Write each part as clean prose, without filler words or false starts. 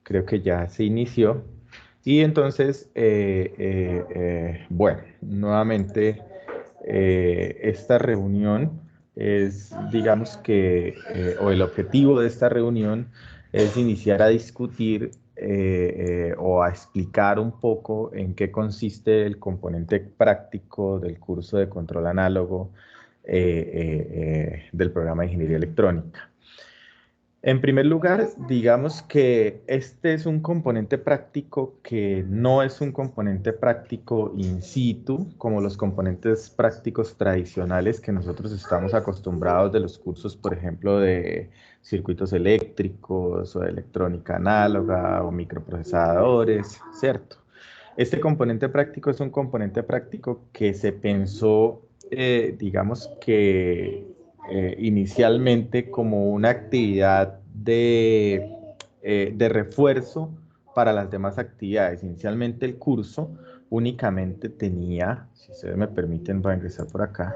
creo que ya se inició. Y entonces, bueno, nuevamente esta reunión es, digamos que, o el objetivo de esta reunión es iniciar a discutir o a explicar un poco en qué consiste el componente práctico del curso de control análogo del programa de ingeniería electrónica. En primer lugar, digamos que este es un componente práctico que no es un componente práctico in situ, como los componentes prácticos tradicionales que nosotros estamos acostumbrados de los cursos, por ejemplo, de circuitos eléctricos o de electrónica análoga o microprocesadores, ¿cierto? Este componente práctico es un componente práctico que se pensó, digamos que inicialmente como una actividad de refuerzo para las demás actividades. Inicialmente el curso únicamente tenía, si ustedes me permiten, voy a ingresar por acá.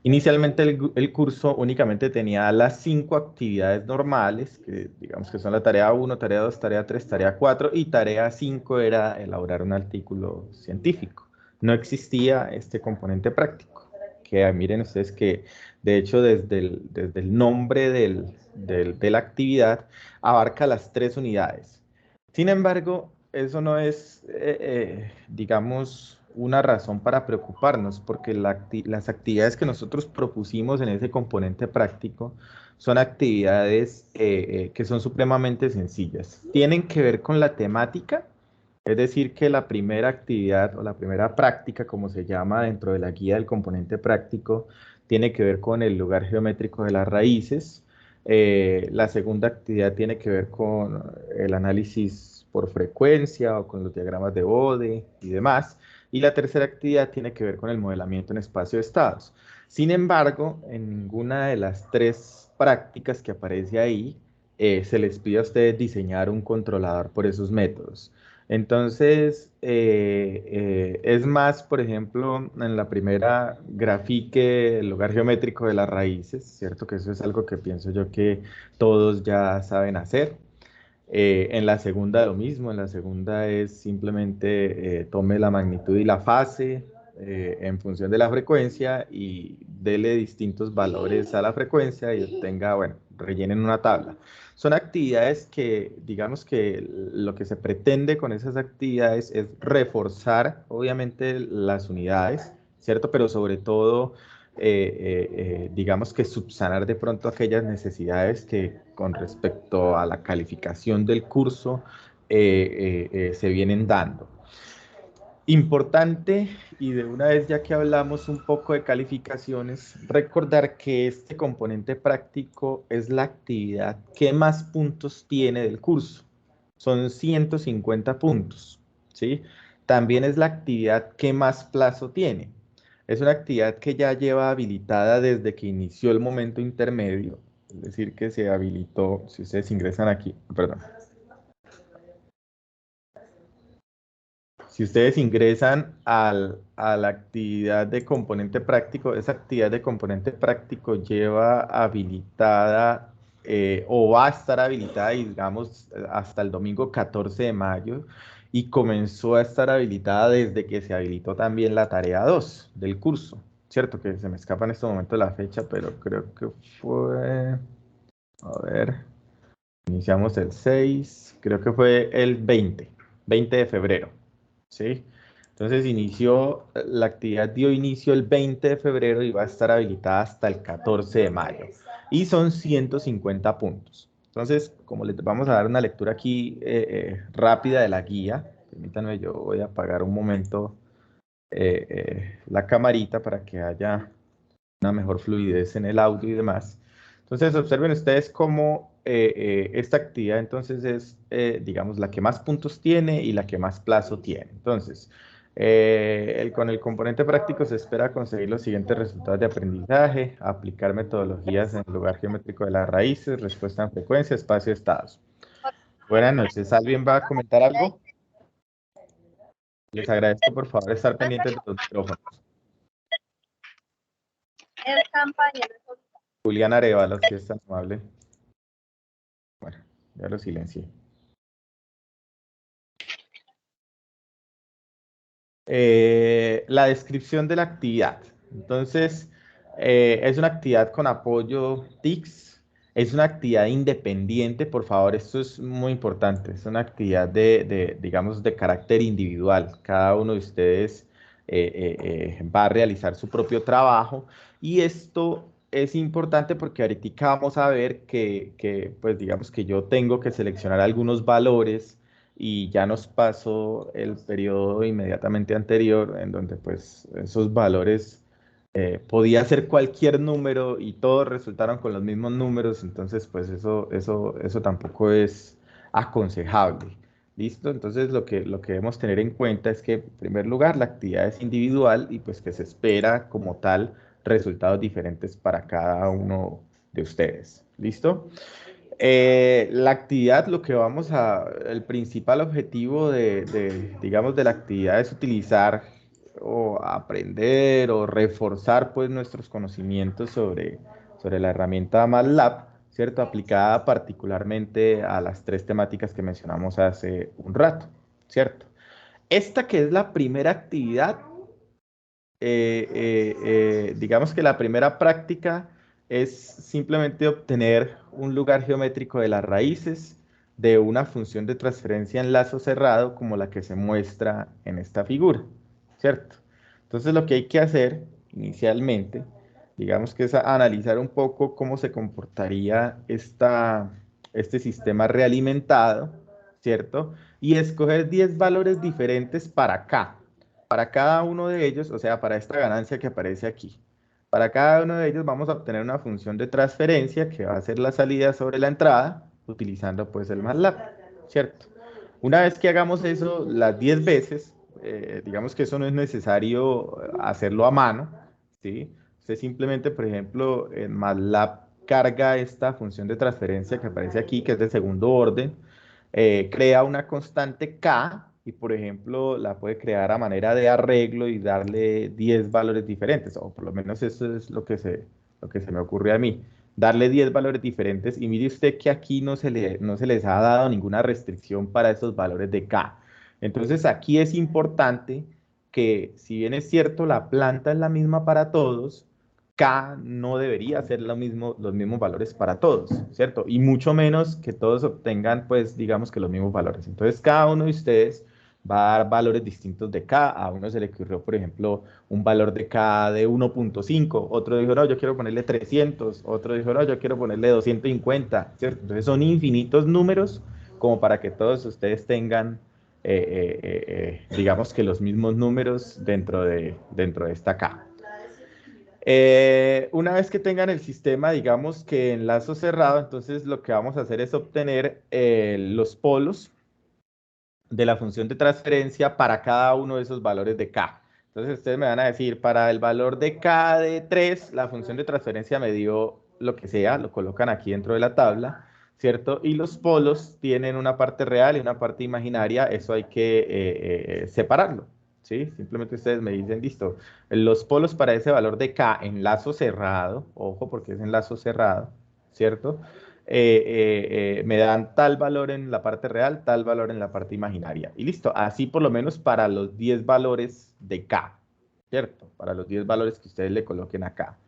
Inicialmente el curso únicamente tenía las 5 actividades normales, que digamos que son la tarea 1, tarea 2, tarea 3, tarea 4, y tarea 5 era elaborar un artículo científico. No existía este componente práctico, que miren ustedes que de hecho desde el nombre de la actividad abarca las 3 unidades. Sin embargo, eso no es, digamos, una razón para preocuparnos, porque las actividades que nosotros propusimos en ese componente práctico son actividades que son supremamente sencillas. Tienen que ver con la temática, es decir, que la primera actividad o la primera práctica, como se llama dentro de la guía del componente práctico, tiene que ver con el lugar geométrico de las raíces. La segunda actividad tiene que ver con el análisis por frecuencia o con los diagramas de Bode y demás. Y la tercera actividad tiene que ver con el modelamiento en espacio de estados. Sin embargo, en ninguna de las 3 prácticas que aparece ahí, se les pide a ustedes diseñar un controlador por esos métodos. Entonces, es más, por ejemplo, en la primera grafique el lugar geométrico de las raíces, ¿cierto? Que eso es algo que pienso yo que todos ya saben hacer. En la segunda lo mismo, en la segunda es simplemente tome la magnitud y la fase en función de la frecuencia y dele distintos valores a la frecuencia y obtenga, bueno, rellenen una tabla. Son actividades que, digamos que lo que se pretende con esas actividades es reforzar, obviamente, las unidades, ¿cierto? Pero sobre todo digamos que subsanar de pronto aquellas necesidades que con respecto a la calificación del curso se vienen dando. Importante, y de una vez ya que hablamos un poco de calificaciones, recordar que este componente práctico es la actividad que más puntos tiene del curso. Son 150 puntos, ¿sí? También es la actividad que más plazo tiene. Es una actividad que ya lleva habilitada desde que inició el momento intermedio, es decir, que se habilitó, si ustedes ingresan aquí, perdón. Si ustedes ingresan a la actividad de componente práctico, esa actividad de componente práctico lleva habilitada o va a estar habilitada, digamos, hasta el domingo 14 de mayo y comenzó a estar habilitada desde que se habilitó también la tarea 2 del curso, ¿cierto? Que se me escapa en este momento la fecha, pero creo que fue, a ver, iniciamos el 6, creo que fue el 20 de febrero. ¿Sí? Entonces la actividad dio inicio el 20 de febrero y va a estar habilitada hasta el 14 de mayo. Y son 150 puntos. Entonces, como les vamos a dar una lectura aquí rápida de la guía, permítanme, yo voy a apagar un momento la camarita para que haya una mejor fluidez en el audio y demás. Entonces, observen ustedes cómo esta actividad entonces es, digamos, la que más puntos tiene y la que más plazo tiene. Entonces, con el componente práctico se espera conseguir los siguientes resultados de aprendizaje, aplicar metodologías en el lugar geométrico de las raíces, respuesta en frecuencia, espacio, estados. Buenas noches. ¿Alguien va a comentar algo? Les agradezco por favor estar pendientes de los micrófonos. Julián Arevalo, si es tan amable. Bueno, Ya lo silencié. La descripción de la actividad. Entonces, es una actividad con apoyo TICS, es una actividad independiente, por favor, esto es muy importante, es una actividad digamos, de carácter individual. Cada uno de ustedes va a realizar su propio trabajo y esto es importante porque ahorita vamos a ver pues digamos que yo tengo que seleccionar algunos valores y ya nos pasó el periodo inmediatamente anterior en donde pues esos valores podía ser cualquier número y todos resultaron con los mismos números, entonces pues eso tampoco es aconsejable. ¿Listo? Entonces lo que debemos tener en cuenta es que en primer lugar la actividad es individual y pues que se espera como tal resultados diferentes para cada uno de ustedes. ¿Listo? La actividad, el principal objetivo digamos, de la actividad es utilizar o aprender o reforzar, pues, nuestros conocimientos sobre la herramienta MATLAB, ¿cierto? Aplicada particularmente a las tres temáticas que mencionamos hace un rato, ¿cierto? Esta que es la primera actividad digamos que la primera práctica es simplemente obtener un lugar geométrico de las raíces de una función de transferencia en lazo cerrado como la que se muestra en esta figura, ¿cierto? Entonces lo que hay que hacer inicialmente, digamos que es analizar un poco cómo se comportaría este sistema realimentado, ¿cierto? Y escoger 10 valores diferentes para acá. Para cada uno de ellos, o sea, para esta ganancia que aparece aquí, para cada uno de ellos vamos a obtener una función de transferencia que va a ser la salida sobre la entrada, utilizando pues el MATLAB, ¿cierto? Una vez que hagamos eso las 10 veces, digamos que eso no es necesario hacerlo a mano, ¿sí? Usted simplemente, por ejemplo, en MATLAB carga esta función de transferencia que aparece aquí, que es de segundo orden, crea una constante K y, por ejemplo, la puede crear a manera de arreglo y darle 10 valores diferentes, o por lo menos eso es lo que se me ocurre a mí. Darle 10 valores diferentes y mire usted que aquí no se les ha dado ninguna restricción para esos valores de K. Entonces aquí es importante que, si bien es cierto, la planta es la misma para todos, K no debería ser los mismos valores para todos, ¿cierto? Y mucho menos que todos obtengan, pues, digamos que los mismos valores. Entonces, cada uno de ustedes va a dar valores distintos de K. A uno se le ocurrió, por ejemplo, un valor de K de 1.5. Otro dijo, no, yo quiero ponerle 300. Otro dijo, no, yo quiero ponerle 250, ¿cierto? Entonces, son infinitos números como para que todos ustedes tengan, digamos que los mismos números dentro de esta K. Una vez que tengan el sistema, digamos que en lazo cerrado, entonces lo que vamos a hacer es obtener los polos de la función de transferencia para cada uno de esos valores de K. Entonces ustedes me van a decir, para el valor de K de 3, la función de transferencia me dio lo que sea, lo colocan aquí dentro de la tabla, ¿cierto? Y los polos tienen una parte real y una parte imaginaria, eso hay que separarlo, ¿sí? Simplemente ustedes me dicen, listo, los polos para ese valor de K en lazo cerrado, ojo porque es en lazo cerrado, ¿cierto? Me dan tal valor en la parte real, tal valor en la parte imaginaria. Y listo, así por lo menos para los 10 valores de K, ¿cierto? Para los 10 valores que ustedes le coloquen acá.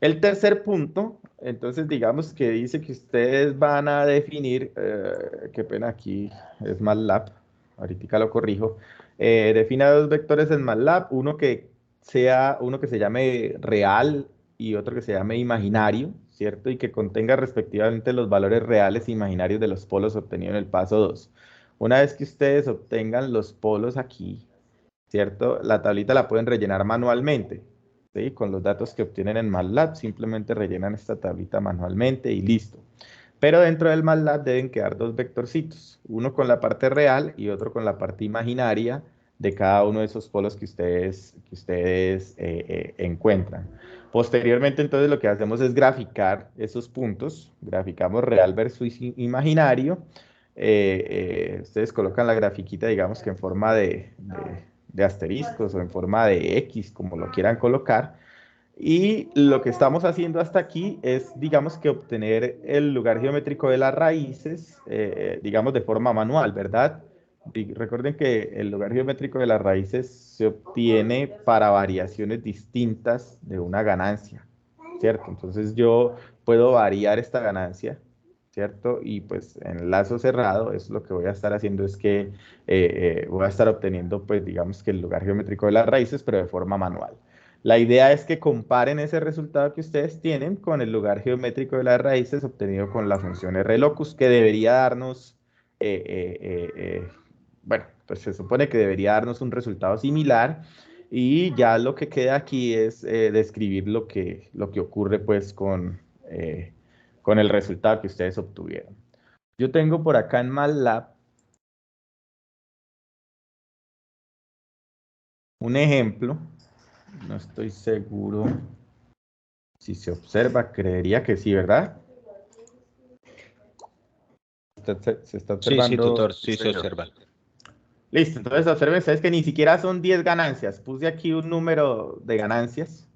El tercer punto, entonces digamos que dice que ustedes van a definir, qué pena aquí, es MATLAB, ahorita lo corrijo, defina dos vectores en MATLAB, uno que se llame real y otro que se llame imaginario, ¿cierto? Y que contenga respectivamente los valores reales e imaginarios de los polos obtenidos en el paso 2. Una vez que ustedes obtengan los polos aquí, ¿cierto? La tablita la pueden rellenar manualmente, ¿sí? Con los datos que obtienen en MATLAB, simplemente rellenan esta tablita manualmente y listo. Pero dentro del MATLAB deben quedar dos vectorcitos, uno con la parte real y otro con la parte imaginaria de cada uno de esos polos que ustedes encuentran. Posteriormente, entonces, lo que hacemos es graficar esos puntos, graficamos real versus imaginario. Ustedes colocan la grafiquita, digamos que en forma de asteriscos o en forma de X, como lo quieran colocar. Y lo que estamos haciendo hasta aquí es, digamos que obtener el lugar geométrico de las raíces, digamos de forma manual, ¿verdad? Recuerden que el lugar geométrico de las raíces se obtiene para variaciones distintas de una ganancia, ¿cierto? Entonces yo puedo variar esta ganancia, ¿cierto? Y pues en lazo cerrado, es lo que voy a estar haciendo es que voy a estar obteniendo, pues digamos que el lugar geométrico de las raíces, pero de forma manual. La idea es que comparen ese resultado que ustedes tienen con el lugar geométrico de las raíces obtenido con la función RLocus, que debería darnos, bueno, pues se supone que debería darnos un resultado similar y ya lo que queda aquí es describir lo que ocurre pues con el resultado que ustedes obtuvieron. Yo tengo por acá en MATLAB un ejemplo, no estoy seguro si se observa, creería que sí, ¿verdad? Se está Sí, sí, observando. tutor, Sí, sí se señor. observa. Listo, entonces observen ustedes que ni siquiera son 10 ganancias. Puse aquí un número de ganancias,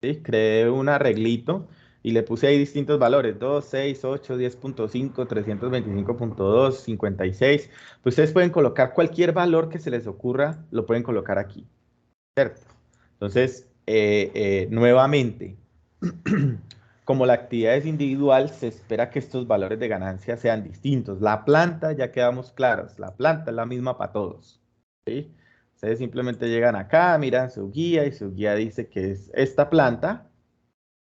¿sí? Creé un arreglito y le puse ahí distintos valores, 2, 6, 8, 10.5, 325.2, 56. Pues ustedes pueden colocar cualquier valor que se les ocurra, lo pueden colocar aquí, ¿cierto? Entonces, nuevamente, como la actividad es individual, se espera que estos valores de ganancia sean distintos. La planta, ya quedamos claros, la planta es la misma para todos, ¿sí? Ustedes simplemente llegan acá, miran su guía y su guía dice que es esta planta,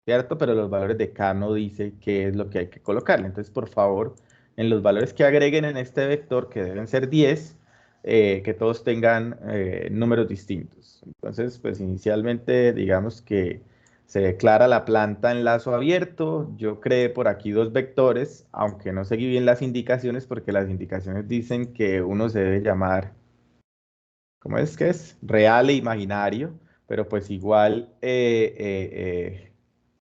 ¿cierto? Pero los valores de K no dice qué es lo que hay que colocarle. Entonces, por favor, en los valores que agreguen en este vector, que deben ser 10, que todos tengan números distintos. Entonces, pues inicialmente, digamos que se declara la planta en lazo abierto. Yo creé por aquí dos vectores, aunque no seguí bien las indicaciones, porque las indicaciones dicen que uno se debe llamar, ¿cómo es que es? Real e imaginario, pero pues igual,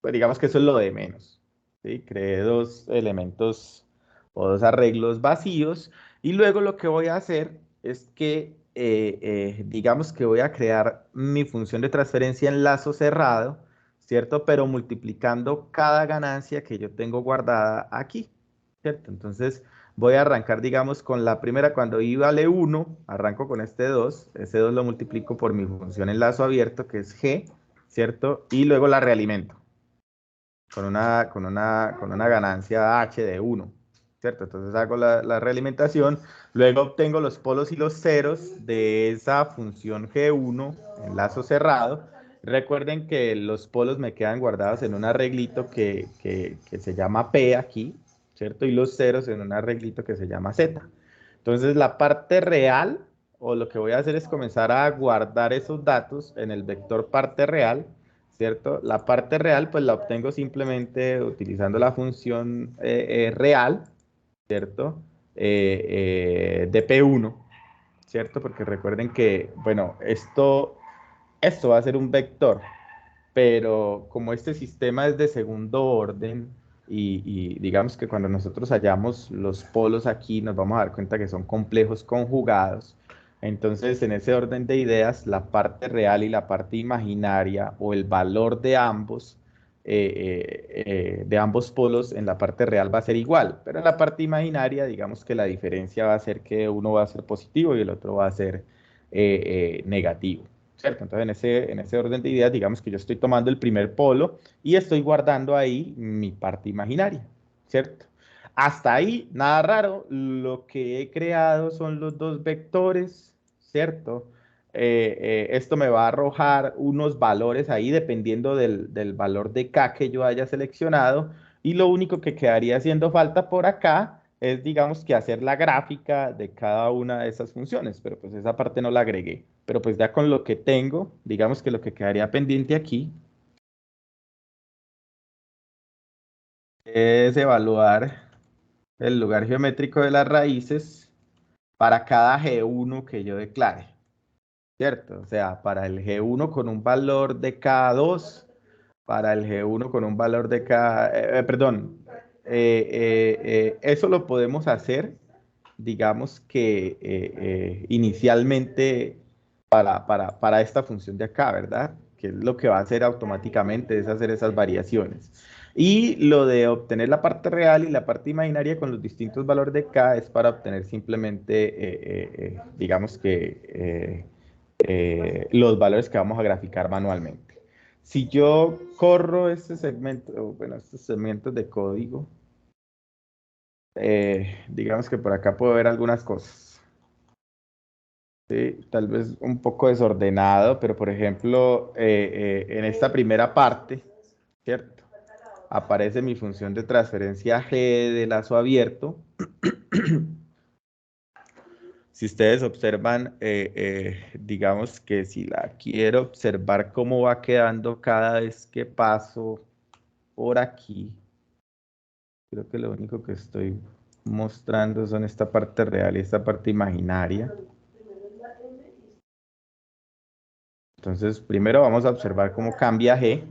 pues digamos que eso es lo de menos, ¿sí? Creé dos elementos o dos arreglos vacíos y luego lo que voy a hacer es que, digamos que voy a crear mi función de transferencia en lazo cerrado, ¿cierto? Pero multiplicando cada ganancia que yo tengo guardada aquí, ¿cierto? Entonces voy a arrancar, digamos, con la primera, cuando i vale 1, arranco con este 2, ese 2 lo multiplico por mi función en lazo abierto, que es g, ¿cierto? Y luego la realimento con una ganancia h de 1, ¿cierto? Entonces hago la realimentación, luego obtengo los polos y los ceros de esa función g1 en lazo cerrado. Recuerden que los polos me quedan guardados en un arreglito que se llama P aquí, ¿cierto? Y los ceros en un arreglito que se llama Z. Entonces la parte real, o lo que voy a hacer es comenzar a guardar esos datos en el vector parte real, ¿cierto? La parte real pues la obtengo simplemente utilizando la función real, ¿cierto? De P1, ¿cierto? Porque recuerden que, bueno, esto va a ser un vector, pero como este sistema es de segundo orden y digamos que cuando nosotros hallamos los polos aquí nos vamos a dar cuenta que son complejos conjugados, entonces en ese orden de ideas la parte real y la parte imaginaria o el valor de ambos polos en la parte real va a ser igual, pero en la parte imaginaria digamos que la diferencia va a ser que uno va a ser positivo y el otro va a ser negativo. ¿Cierto? Entonces, en ese orden de ideas, digamos que yo estoy tomando el primer polo y estoy guardando ahí mi parte imaginaria, ¿cierto? Hasta ahí, nada raro. Lo que he creado son los dos vectores, ¿cierto? Esto me va a arrojar unos valores ahí dependiendo del valor de K que yo haya seleccionado. Y lo único que quedaría haciendo falta por acá es, digamos, que hacer la gráfica de cada una de esas funciones, pero pues esa parte no la agregué. Pero pues ya con lo que tengo, digamos que lo que quedaría pendiente aquí es evaluar el lugar geométrico de las raíces para cada G1 que yo declare, ¿cierto? O sea, para el G1 con un valor de K2, para el G1 con un valor de K, perdón, eso lo podemos hacer, digamos que inicialmente para esta función de acá, ¿verdad? que es lo que va a hacer automáticamente, es hacer esas variaciones. Y lo de obtener la parte real y la parte imaginaria con los distintos valores de K es para obtener simplemente, digamos que, los valores que vamos a graficar manualmente. Si yo corro este segmento, bueno, estos segmentos de código, digamos que por acá puedo ver algunas cosas. ¿Sí? Tal vez un poco desordenado, pero por ejemplo, en esta primera parte, ¿cierto? Aparece mi función de transferencia G de lazo abierto. Si ustedes observan, digamos que si la quiero observar cómo va quedando cada vez que paso por aquí, creo que lo único que estoy mostrando son esta parte real y esta parte imaginaria. Entonces, primero vamos a observar cómo cambia G.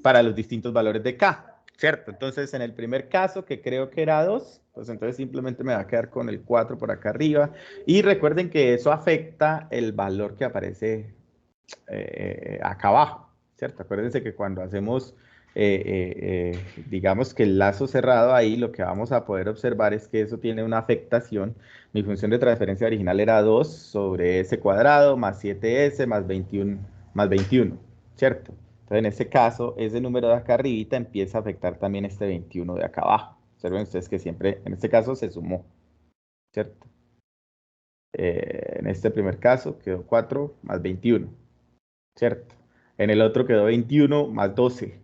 Para los distintos valores de K, ¿cierto? Entonces, en el primer caso, que creo que era 2, pues entonces simplemente me va a quedar con el 4 por acá arriba. Y recuerden que eso afecta el valor que aparece acá abajo, ¿cierto? Acuérdense que cuando hacemos, digamos que el lazo cerrado ahí, lo que vamos a poder observar es que eso tiene una afectación. Mi función de transferencia original era 2 sobre s cuadrado más 7s más 21, ¿cierto? Entonces, en este caso, ese número de acá arribita empieza a afectar también este 21 de acá abajo. Observen ustedes que siempre, en este caso, se sumó, ¿cierto? En este primer caso quedó 4 más 21, ¿cierto? En el otro quedó 21 más 12,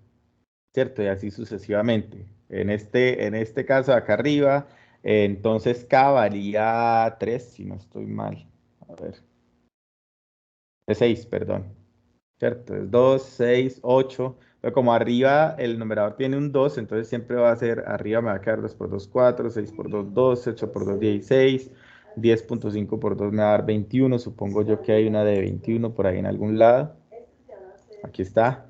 ¿cierto? Y así sucesivamente. En este caso de acá arriba, entonces K valía 3, si no estoy mal. A ver. Es 6, perdón. ¿Cierto? Es 2, 6, 8. Pero como arriba el numerador tiene un 2, entonces siempre va a ser, arriba me va a quedar 2 por 2, 4, 6 por 2, 12, 8 por 2, 16, 10.5 por 2 me va a dar 21. Supongo yo que hay una de 21 por ahí en algún lado. Aquí está,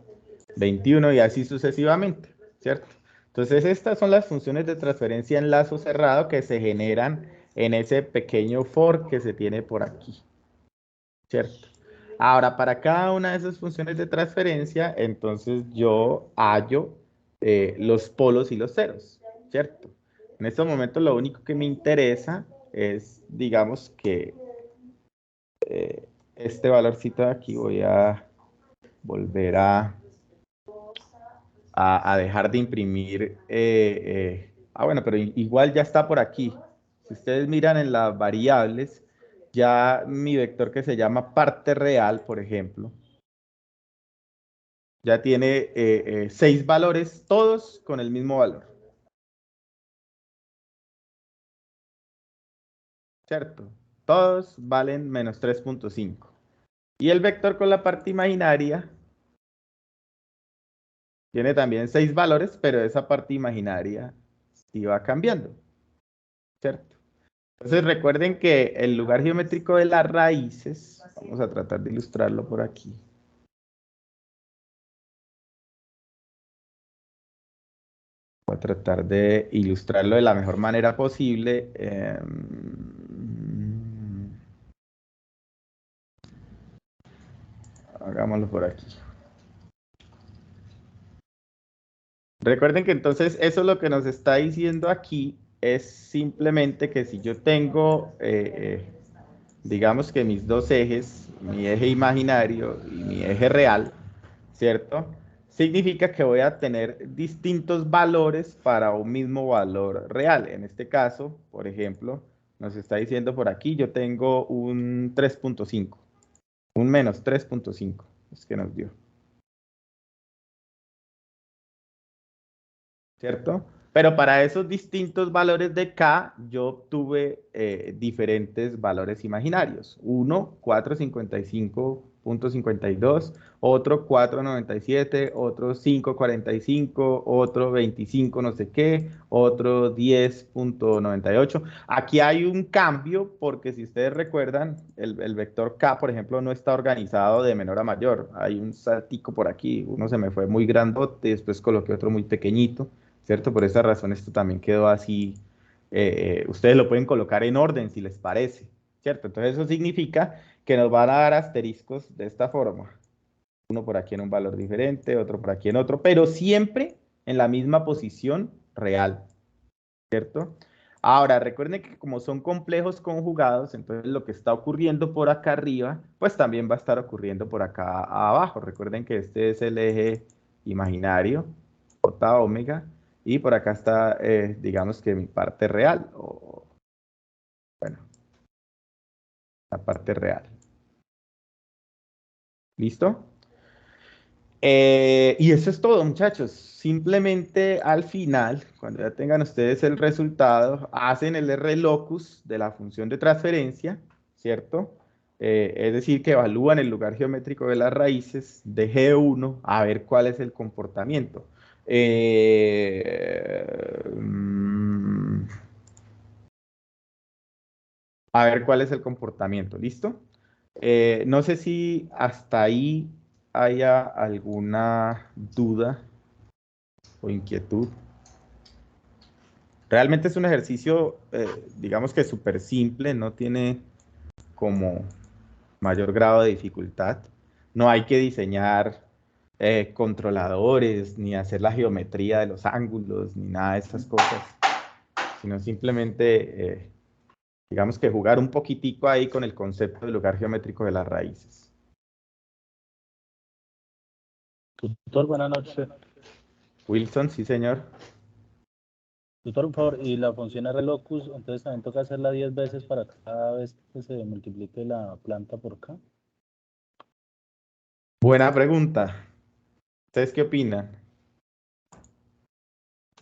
21 y así sucesivamente, ¿cierto? Entonces estas son las funciones de transferencia en lazo cerrado que se generan en ese pequeño for que se tiene por aquí, ¿cierto? Ahora, para cada una de esas funciones de transferencia, entonces yo hallo los polos y los ceros, ¿cierto? En estos momentos lo único que me interesa es, digamos que este valorcito de aquí voy a volver a dejar de imprimir. Bueno, pero igual ya está por aquí. Si ustedes miran en las variables, ya mi vector que se llama parte real, por ejemplo, ya tiene 6 valores, todos con el mismo valor. ¿Cierto? Todos valen menos 3.5. Y el vector con la parte imaginaria tiene también 6 valores, pero esa parte imaginaria iba cambiando. ¿Cierto? Entonces recuerden que el lugar geométrico de las raíces, vamos a tratar de ilustrarlo por aquí. Voy a tratar de ilustrarlo de la mejor manera posible. Hagámoslo por aquí. Recuerden que entonces eso lo que nos está diciendo aquí es simplemente que si yo tengo, digamos que mis dos ejes, mi eje imaginario y mi eje real, ¿cierto? Significa que voy a tener distintos valores para un mismo valor real. En este caso, por ejemplo, nos está diciendo por aquí, yo tengo un 3.5, un menos 3.5, es que nos dio. ¿Cierto? Pero para esos distintos valores de K, yo obtuve diferentes valores imaginarios. Uno, 455.52, otro 497, otro 545, otro 25 no sé qué, otro 10.98. Aquí hay un cambio porque si ustedes recuerdan, el vector K, por ejemplo, no está organizado de menor a mayor. Hay un saltico por aquí, uno se me fue muy grandote, después coloqué otro muy pequeñito. ¿Cierto? Por esa razón esto también quedó así. Ustedes lo pueden colocar en orden si les parece, ¿cierto? Entonces eso significa que nos van a dar asteriscos de esta forma. Uno por aquí en un valor diferente, otro por aquí en otro, pero siempre en la misma posición real, ¿cierto? Ahora, recuerden que como son complejos conjugados, entonces lo que está ocurriendo por acá arriba, pues también va a estar ocurriendo por acá abajo. Recuerden que este es el eje imaginario, J omega, y por acá está, digamos que mi parte real, o bueno, la parte real. ¿Listo? Y eso es todo, muchachos. Simplemente al final, cuando ya tengan ustedes el resultado, hacen el R locus de la función de transferencia, ¿cierto? Es decir, que evalúan el lugar geométrico de las raíces de G1 a ver cuál es el comportamiento. A ver cuál es el comportamiento, ¿listo? No sé si hasta ahí haya alguna duda o inquietud. Realmente es un ejercicio, digamos que súper simple, no tiene como mayor grado de dificultad. No hay que diseñar controladores, ni hacer la geometría de los ángulos, ni nada de esas cosas, sino simplemente, digamos que jugar un poquitico ahí con el concepto del lugar geométrico de las raíces. Tutor, buenas noches. Wilson, sí, señor. Tutor, por favor, y la función R locus, entonces también toca hacerla 10 veces para cada vez que se multiplique la planta por K. Buena pregunta. ¿Ustedes qué opinan?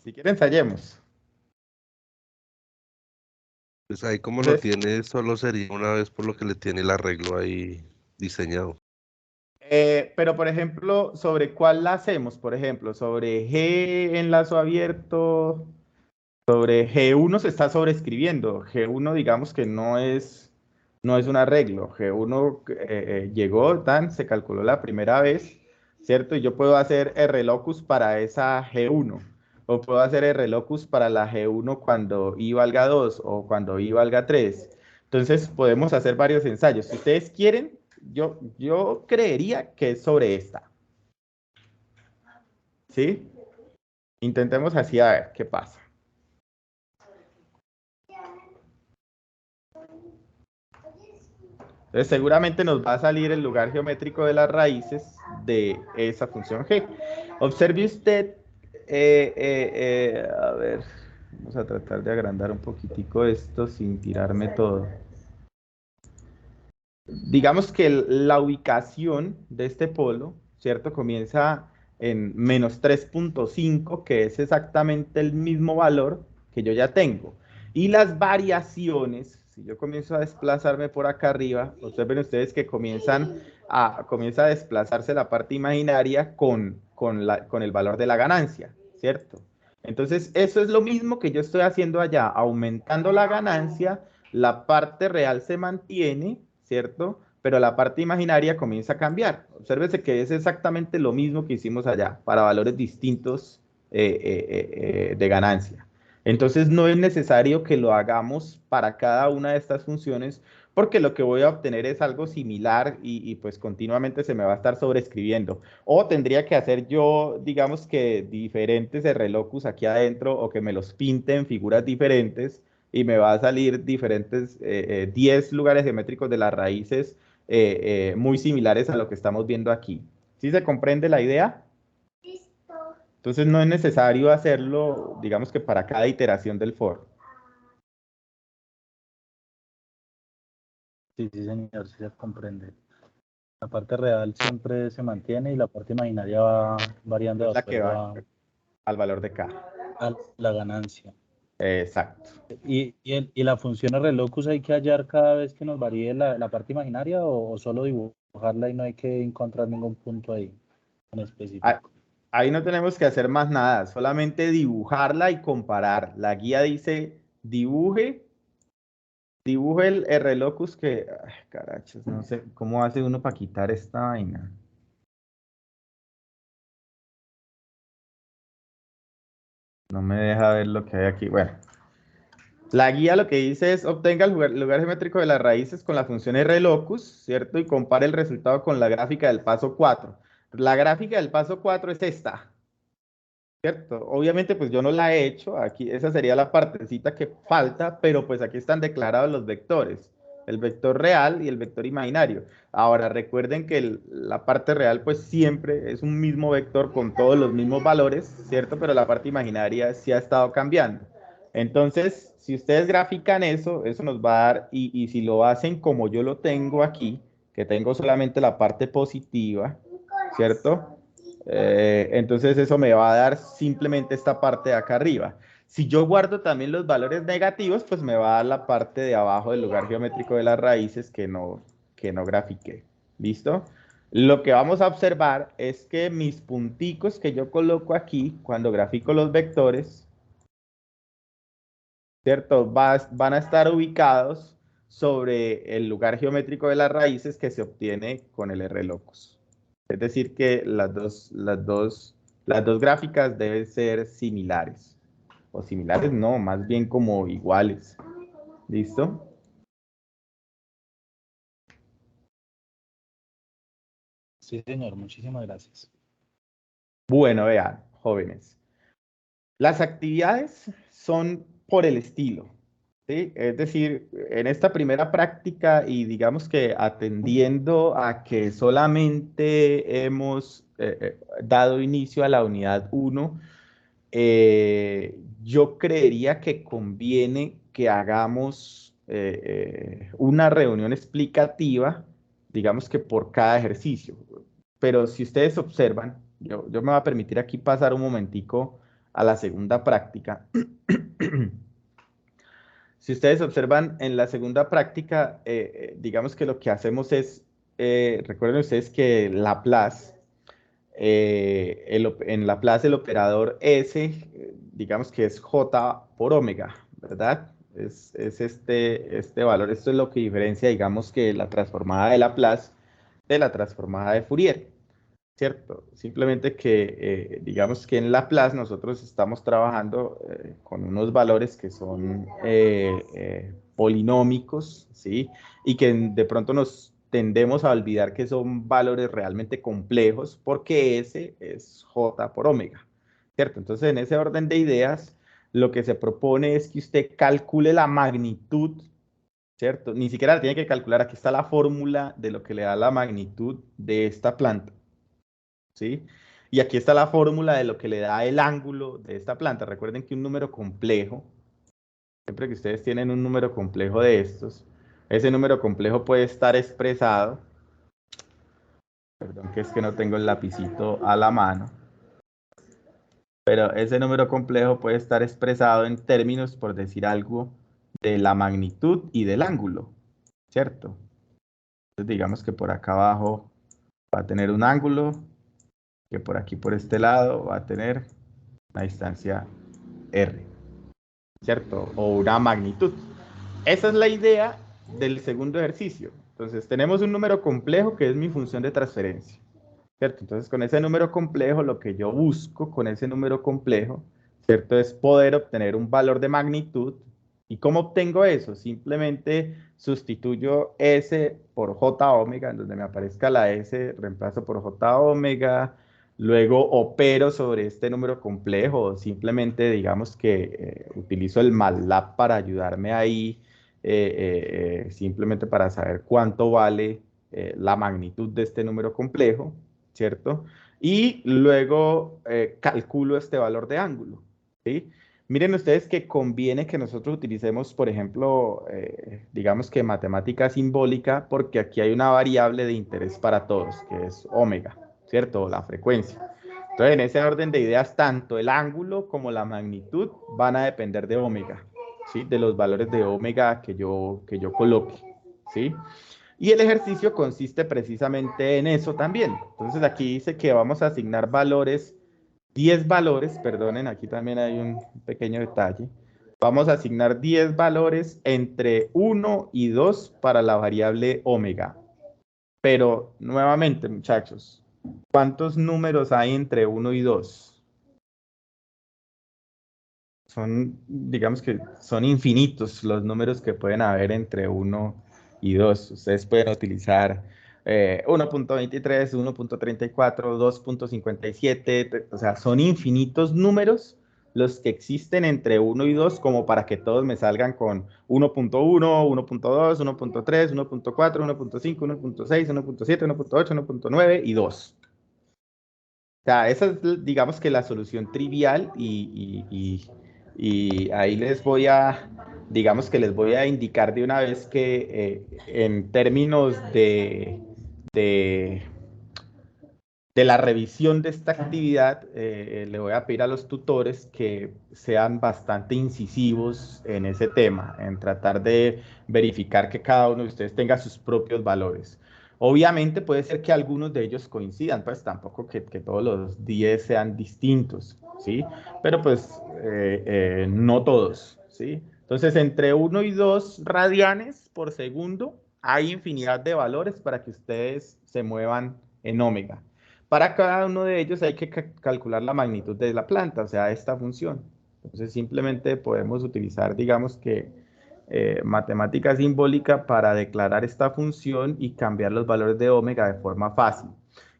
Si quieren, ensayemos. Pues ahí como lo Entonces, tiene, solo sería una vez por lo que le tiene el arreglo ahí diseñado. pero, por ejemplo, ¿sobre cuál la hacemos? Por ejemplo, sobre G en lazo abierto, sobre G1 se está sobreescribiendo. G1, digamos que no es un arreglo. G1 llegó, tan, se calculó la primera vez, ¿cierto? Y yo puedo hacer R locus para esa G1. O puedo hacer R locus para la G1 cuando I valga 2 o cuando I valga 3. Entonces, podemos hacer varios ensayos. Si ustedes quieren, yo creería que es sobre esta. ¿Sí? Intentemos así a ver qué pasa. Entonces, seguramente nos va a salir el lugar geométrico de las raíces de esa función g. Observe usted, a ver, vamos a tratar de agrandar un poquitico esto sin tirarme todo. Digamos que la ubicación de este polo, ¿cierto? Comienza en menos 3.5, que es exactamente el mismo valor que yo ya tengo. Y las variaciones, si yo comienzo a desplazarme por acá arriba, observen ustedes que comienza a desplazarse la parte imaginaria con el valor de la ganancia, ¿cierto? Entonces, eso es lo mismo que yo estoy haciendo allá, aumentando la ganancia, la parte real se mantiene, ¿cierto? Pero la parte imaginaria comienza a cambiar. Obsérvese que es exactamente lo mismo que hicimos allá, para valores distintos de ganancia. Entonces no es necesario que lo hagamos para cada una de estas funciones, porque lo que voy a obtener es algo similar y pues continuamente se me va a estar sobreescribiendo. O tendría que hacer yo, digamos que diferentes RLOCUS aquí adentro, o que me los pinte en figuras diferentes, y me va a salir diferentes 10 lugares geométricos de las raíces muy similares a lo que estamos viendo aquí. ¿Sí se comprende la idea? Entonces no es necesario hacerlo, digamos que para cada iteración del for. Sí, sí, señor, sí se comprende. La parte real siempre se mantiene y la parte imaginaria va variando Es de la que acuerdo va al valor de k. a la ganancia. Exacto. ¿Y la función R locus hay que hallar cada vez que nos varíe la parte imaginaria o solo dibujarla y no hay que encontrar ningún punto ahí en específico? Ahí no tenemos que hacer más nada, solamente dibujarla y comparar. La guía dice dibuje el R locus que, ay, carachos, no sé cómo hace uno para quitar esta vaina. No me deja ver lo que hay aquí. Bueno, La guía lo que dice es obtenga el lugar geométrico de las raíces con la función RLocus, ¿cierto? Y compare el resultado con la gráfica del paso 4. La gráfica del paso 4 es esta, ¿cierto? Obviamente pues yo no la he hecho, aquí esa sería la partecita que falta, pero pues aquí están declarados los vectores, el vector real y el vector imaginario. Ahora recuerden que la parte real pues siempre es un mismo vector con todos los mismos valores, ¿cierto? Pero la parte imaginaria sí ha estado cambiando. Entonces, si ustedes grafican eso, eso nos va a dar, y si lo hacen como yo lo tengo aquí, que tengo solamente la parte positiva, ¿cierto? Entonces eso me va a dar simplemente esta parte de acá arriba. Si yo guardo también los valores negativos, pues me va a dar la parte de abajo del lugar geométrico de las raíces que no grafiqué. ¿Listo? Lo que vamos a observar es que mis punticos que yo coloco aquí, cuando grafico los vectores, ¿cierto? Van a estar ubicados sobre el lugar geométrico de las raíces que se obtiene con el RLocus. Es decir, que las dos gráficas deben ser similares. O similares no, más bien como iguales. ¿Listo? Sí, señor, muchísimas gracias. Bueno, vean, jóvenes. Las actividades son por el estilo, ¿sí? Es decir, en esta primera práctica y digamos que atendiendo a que solamente hemos dado inicio a la unidad 1, yo creería que conviene que hagamos una reunión explicativa, digamos que por cada ejercicio. Pero si ustedes observan, yo me voy a permitir aquí pasar un momentico a la segunda práctica. Si ustedes observan en la segunda práctica, digamos que lo que hacemos es, recuerden ustedes que Laplace, en Laplace el operador S, digamos que es J por omega, ¿verdad? Es este valor. Esto es lo que diferencia, digamos, que la transformada de Laplace de la transformada de Fourier, ¿cierto? Simplemente que, digamos que en Laplace nosotros estamos trabajando con unos valores que son polinómicos, ¿sí? Y que de pronto nos tendemos a olvidar que son valores realmente complejos porque S es J por omega, ¿cierto? Entonces, en ese orden de ideas, lo que se propone es que usted calcule la magnitud, ¿cierto? Ni siquiera la tiene que calcular, aquí está la fórmula de lo que le da la magnitud de esta planta, ¿sí? Y aquí está la fórmula de lo que le da el ángulo de esta planta. Recuerden que un número complejo, siempre que ustedes tienen un número complejo de estos, ese número complejo puede estar expresado, perdón que es que no tengo el lapicito a la mano, pero ese número complejo puede estar expresado en términos, por decir algo, de la magnitud y del ángulo, ¿cierto? Entonces digamos que por acá abajo va a tener un ángulo, que por aquí, por este lado, va a tener una distancia R, ¿cierto? O una magnitud. Esa es la idea del segundo ejercicio. Entonces, tenemos un número complejo que es mi función de transferencia, ¿cierto? Entonces, con ese número complejo, lo que yo busco con ese número complejo, ¿cierto? Es poder obtener un valor de magnitud. ¿Y cómo obtengo eso? Simplemente sustituyo S por J omega, en donde me aparezca la S, reemplazo por J omega, luego opero sobre este número complejo, o simplemente digamos que utilizo el MATLAB para ayudarme ahí, simplemente para saber cuánto vale la magnitud de este número complejo, ¿cierto? Y luego calculo este valor de ángulo, ¿sí? Miren ustedes que conviene que nosotros utilicemos, por ejemplo, digamos que matemática simbólica, porque aquí hay una variable de interés para todos, que es omega, ¿cierto? La frecuencia. Entonces, en ese orden de ideas, tanto el ángulo como la magnitud van a depender de omega, ¿sí? De los valores de omega que yo coloque, ¿sí? Y el ejercicio consiste precisamente en eso también. Entonces, aquí dice que vamos a asignar valores, 10 valores, perdonen, aquí también hay un pequeño detalle. Vamos a asignar 10 valores entre 1 y 2 para la variable omega. Pero nuevamente, muchachos, ¿cuántos números hay entre 1 y 2? digamos que son infinitos los números que pueden haber entre 1 y 2. Ustedes pueden utilizar 1.23, 1.34, 2.57, o sea, son infinitos números los que existen entre 1 y 2, como para que todos me salgan con 1.1, 1.2, 1.3, 1.4, 1.5, 1.6, 1.7, 1.8, 1.9 y 2. O sea, esa es, digamos que la solución trivial y ahí digamos que les voy a indicar de una vez que en términos de, de la revisión de esta actividad, le voy a pedir a los tutores que sean bastante incisivos en ese tema, en tratar de verificar que cada uno de ustedes tenga sus propios valores. Obviamente puede ser que algunos de ellos coincidan, pues tampoco que todos los 10 sean distintos, ¿sí? Pero pues no todos, ¿sí? Entonces, entre 1 y 2 radianes por segundo, hay infinidad de valores para que ustedes se muevan en ómega. Para cada uno de ellos hay que calcular la magnitud de la planta, o sea, esta función. Entonces, simplemente podemos utilizar, digamos que, matemática simbólica para declarar esta función y cambiar los valores de ómega de forma fácil.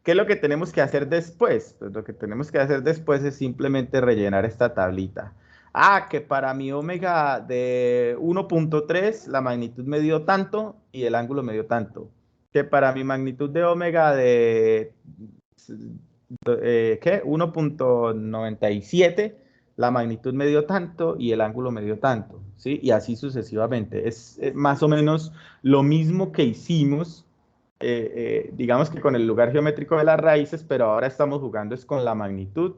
¿Qué es lo que tenemos que hacer después? Pues lo que tenemos que hacer después es simplemente rellenar esta tablita. Ah, que para mi ómega de 1.3 la magnitud me dio tanto y el ángulo me dio tanto. Que para mi magnitud de ómega de ¿qué? 1.97, la magnitud me dio tanto y el ángulo me dio tanto, ¿sí? Y así sucesivamente. Es más o menos lo mismo que hicimos, digamos que con el lugar geométrico de las raíces, pero ahora estamos jugando es con la magnitud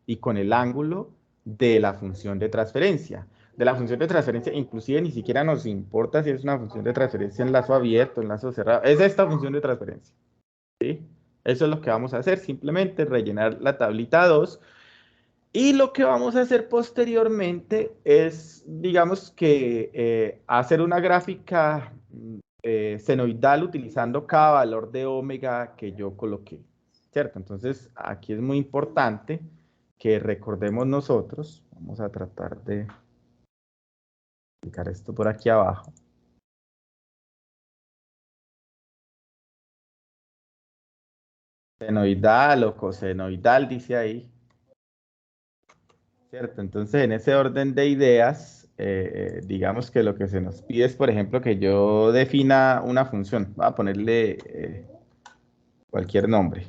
y con el ángulo de la función de transferencia. De la función de transferencia, inclusive ni siquiera nos importa si es una función de transferencia en lazo abierto, en lazo cerrado, es esta función de transferencia, ¿sí? Eso es lo que vamos a hacer, simplemente rellenar la tablita 2. Y lo que vamos a hacer posteriormente es, digamos que, hacer una gráfica senoidal utilizando cada valor de ómega que yo coloqué, ¿cierto? Entonces, aquí es muy importante que recordemos nosotros, vamos a tratar de explicar esto por aquí abajo. Senoidal o cosenoidal, dice ahí. ¿Cierto? Entonces, en ese orden de ideas, digamos que lo que se nos pide es, por ejemplo, que yo defina una función. Voy a ponerle cualquier nombre.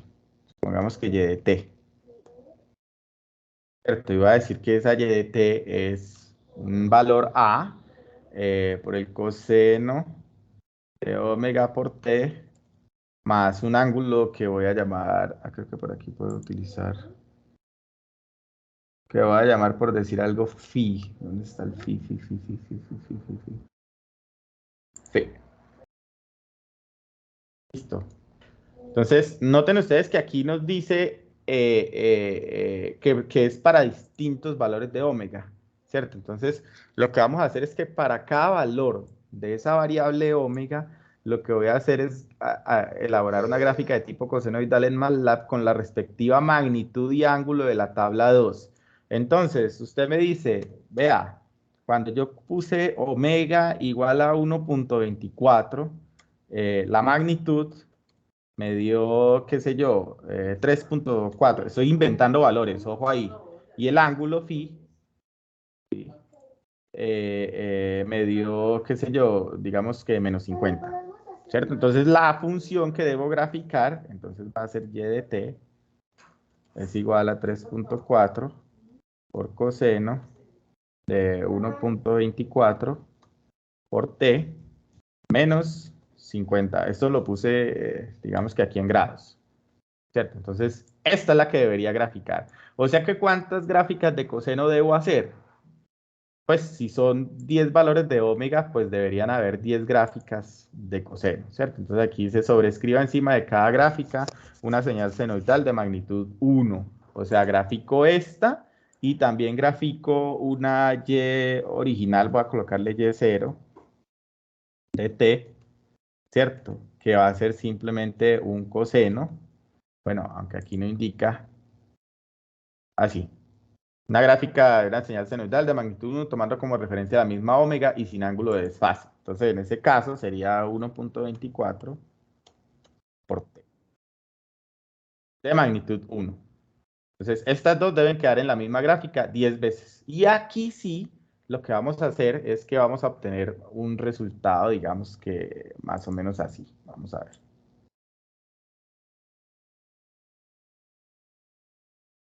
Pongamos que y de t. ¿Cierto? Y voy a decir que esa y de t es un valor a por el coseno de omega por t más un ángulo que voy a llamar, creo que por aquí puedo utilizar, que voy a llamar por decir algo phi. ¿Dónde está el phi? Phi. Listo. Entonces, noten ustedes que aquí nos dice que es para distintos valores de omega, ¿cierto? Entonces, lo que vamos a hacer es que para cada valor de esa variable omega, lo que voy a hacer es elaborar una gráfica de tipo cosenoidal en MATLAB con la respectiva magnitud y ángulo de la tabla 2. Entonces, usted me dice, vea, cuando yo puse omega igual a 1.24, la magnitud me dio, qué sé yo, 3.4. Estoy inventando valores, ojo ahí. Y el ángulo phi me dio, qué sé yo, digamos que menos 50. ¿Cierto? Entonces la función que debo graficar, entonces va a ser y de t, es igual a 3.4 por coseno de 1.24 por t menos 50. Esto lo puse, digamos que aquí en grados. ¿Cierto? Entonces, esta es la que debería graficar. O sea que, ¿cuántas gráficas de coseno debo hacer? Pues si son 10 valores de omega, pues deberían haber 10 gráficas de coseno, ¿cierto? Entonces aquí se sobrescriba encima de cada gráfica una señal senoidal de magnitud 1. O sea, grafico esta y también grafico una y original, voy a colocarle y0 de t, ¿cierto? Que va a ser simplemente un coseno. Bueno, aunque aquí no indica así, Una gráfica de una señal senoidal de magnitud 1 tomando como referencia la misma omega y sin ángulo de desfase. Entonces, en ese caso sería 1.24 por t de magnitud 1. Entonces, estas dos deben quedar en la misma gráfica 10 veces. Y aquí sí, lo que vamos a hacer es que vamos a obtener un resultado, digamos que más o menos así. Vamos a ver.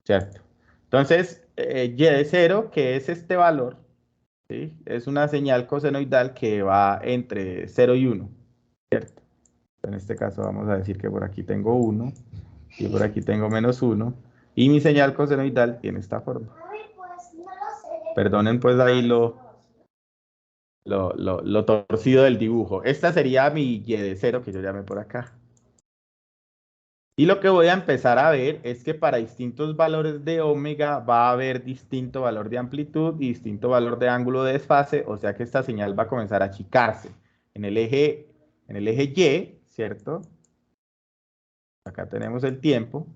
¿Cierto? Entonces, y de 0, que es este valor, ¿sí? Es una señal cosenoidal que va entre 0 y 1, ¿cierto? En este caso vamos a decir que por aquí tengo 1 y por aquí tengo menos 1 y mi señal cosenoidal tiene esta forma. Perdonen pues ahí lo torcido del dibujo. Esta sería mi y de 0 que yo llamé por acá. Y lo que voy a empezar a ver es que para distintos valores de omega va a haber distinto valor de amplitud y distinto valor de ángulo de desfase, o sea que esta señal va a comenzar a achicarse en el eje Y, ¿cierto? Acá tenemos el tiempo,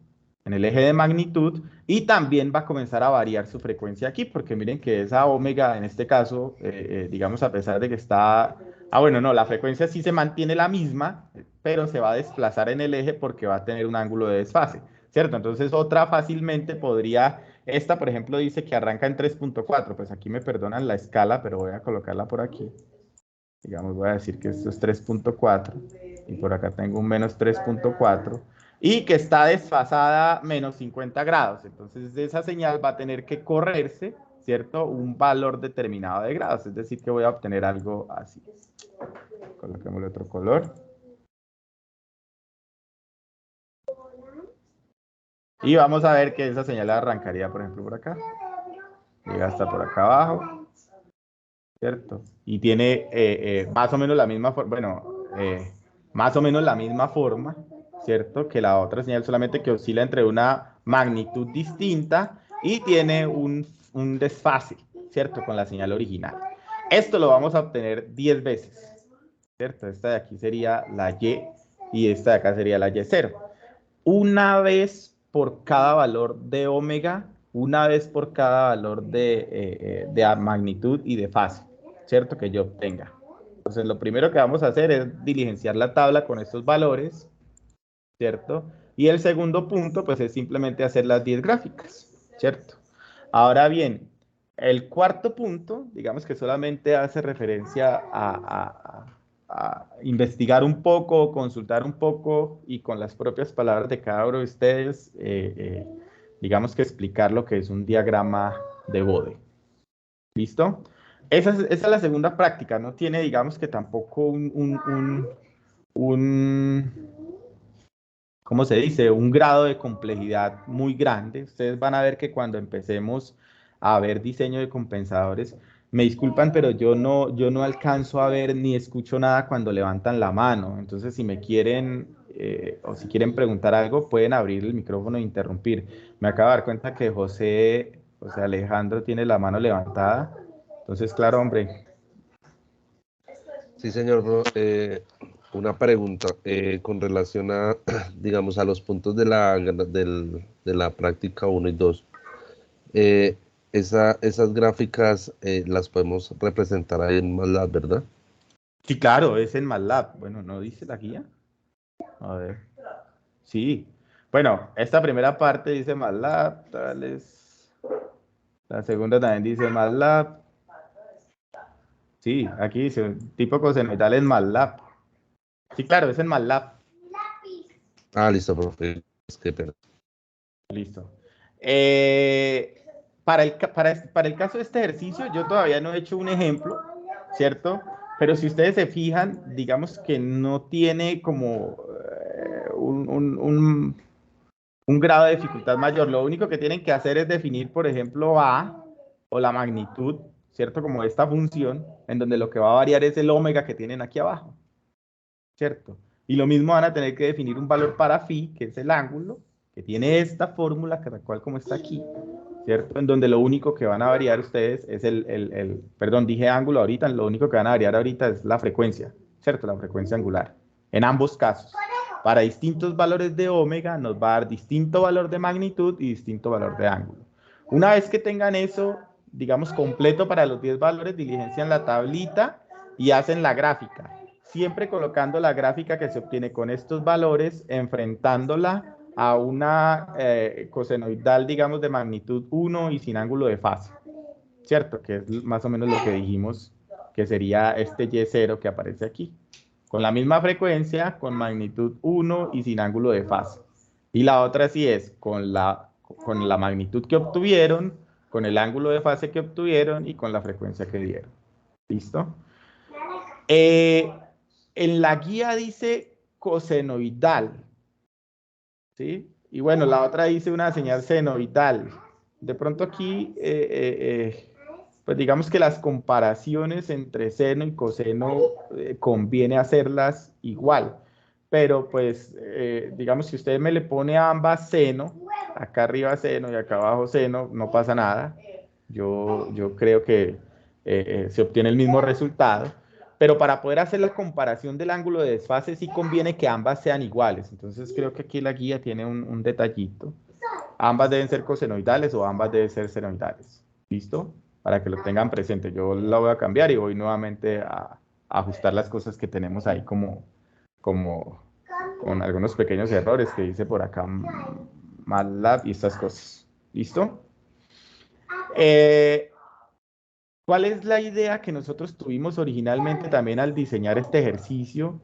en el eje de magnitud, y también va a comenzar a variar su frecuencia aquí, porque miren que esa omega, en este caso, digamos, a pesar de que está... Ah, bueno, no, la frecuencia sí se mantiene la misma, pero se va a desplazar en el eje porque va a tener un ángulo de desfase, ¿cierto? Entonces, otra fácilmente podría... Esta, por ejemplo, dice que arranca en 3.4, pues aquí me perdonan la escala, pero voy a colocarla por aquí. Digamos, voy a decir que esto es 3.4 y por acá tengo un menos 3.4 y que está desfasada menos 50 grados. Entonces esa señal va a tener que correrse, ¿cierto? Un valor determinado de grados, es decir, que voy a obtener algo así. Coloquémosle otro color. Y vamos a ver que esa señal arrancaría, por ejemplo, por acá. Llega hasta por acá abajo, ¿cierto? Y tiene más o menos la misma forma, bueno, más o menos la misma forma, ¿cierto? Que la otra señal, solamente que oscila entre una magnitud distinta y tiene un desfase, ¿cierto? Con la señal original. Esto lo vamos a obtener 10 veces, ¿cierto? Esta de aquí sería la y esta de acá sería la Y0. Una vez por cada valor de omega, una vez por cada valor de magnitud y de fase, ¿cierto? Que yo obtenga. Entonces, lo primero que vamos a hacer es diligenciar la tabla con estos valores, ¿cierto? Y el segundo punto, pues, es simplemente hacer las 10 gráficas, ¿cierto? Ahora bien, el cuarto punto, digamos que solamente hace referencia a investigar un poco, consultar un poco y con las propias palabras de cada uno de ustedes, digamos que explicar lo que es un diagrama de Bode. ¿Listo? Esa es la segunda práctica, no tiene, digamos que tampoco ¿cómo se dice? Un grado de complejidad muy grande. Ustedes van a ver que cuando empecemos a ver diseño de compensadores, me disculpan, pero yo no alcanzo a ver ni escucho nada cuando levantan la mano. Entonces, si me quieren o si quieren preguntar algo, pueden abrir el micrófono e interrumpir. Me acabo de dar cuenta que José Alejandro tiene la mano levantada. Entonces, claro, hombre. Sí, señor, una pregunta con relación a, digamos, a los puntos de la práctica 1 y 2. Esas gráficas las podemos representar ahí en MATLAB, ¿verdad? Sí, claro, es en MATLAB. Bueno, ¿no dice la guía? A ver. Sí. Bueno, esta primera parte dice MATLAB, tales. La segunda también dice MATLAB. Sí, aquí dice tipo cosenoidal en MATLAB. Sí, claro, es en MATLAB. Ah, listo, profe. Es que, Listo. Para el caso de este ejercicio, yo todavía no he hecho un ejemplo, ¿cierto? Pero si ustedes se fijan, digamos que no tiene como un grado de dificultad mayor. Lo único que tienen que hacer es definir, por ejemplo, A o la magnitud, ¿cierto? Como esta función, en donde lo que va a variar es el omega que tienen aquí abajo, ¿cierto? Y lo mismo van a tener que definir un valor para phi, que es el ángulo, que tiene esta fórmula, cada cual como está aquí, ¿cierto? En donde lo único que van a variar ustedes es perdón, dije ángulo ahorita, lo único que van a variar ahorita es la frecuencia, ¿cierto? La frecuencia angular, en ambos casos. Para distintos valores de omega nos va a dar distinto valor de magnitud y distinto valor de ángulo. Una vez que tengan eso, digamos, completo para los 10 valores, diligencian la tablita y hacen la gráfica. Siempre colocando la gráfica que se obtiene con estos valores, enfrentándola a una cosenoidal, digamos, de magnitud 1 y sin ángulo de fase, ¿cierto? Que es más o menos lo que dijimos que sería este Y0 que aparece aquí. Con la misma frecuencia, con magnitud 1 y sin ángulo de fase. Y la otra sí es con la magnitud que obtuvieron, con el ángulo de fase que obtuvieron y con la frecuencia que dieron. ¿Listo? En la guía dice cosenoidal, ¿sí? Y bueno, la otra dice una señal senoidal. De pronto aquí, pues digamos que las comparaciones entre seno y coseno conviene hacerlas igual. Pero pues, digamos, si usted me le pone a ambas seno, acá arriba seno y acá abajo seno, no pasa nada. Yo creo que se obtiene el mismo resultado. Pero para poder hacer la comparación del ángulo de desfase sí conviene que ambas sean iguales. Entonces creo que aquí la guía tiene un detallito. Ambas deben ser cosenoidales o ambas deben ser senoidales. ¿Listo? Para que lo tengan presente. Yo la voy a cambiar y voy nuevamente a ajustar las cosas que tenemos ahí como con algunos pequeños errores que dice por acá MATLAB y estas cosas. ¿Listo? ¿Cuál es la idea que nosotros tuvimos originalmente también al diseñar este ejercicio?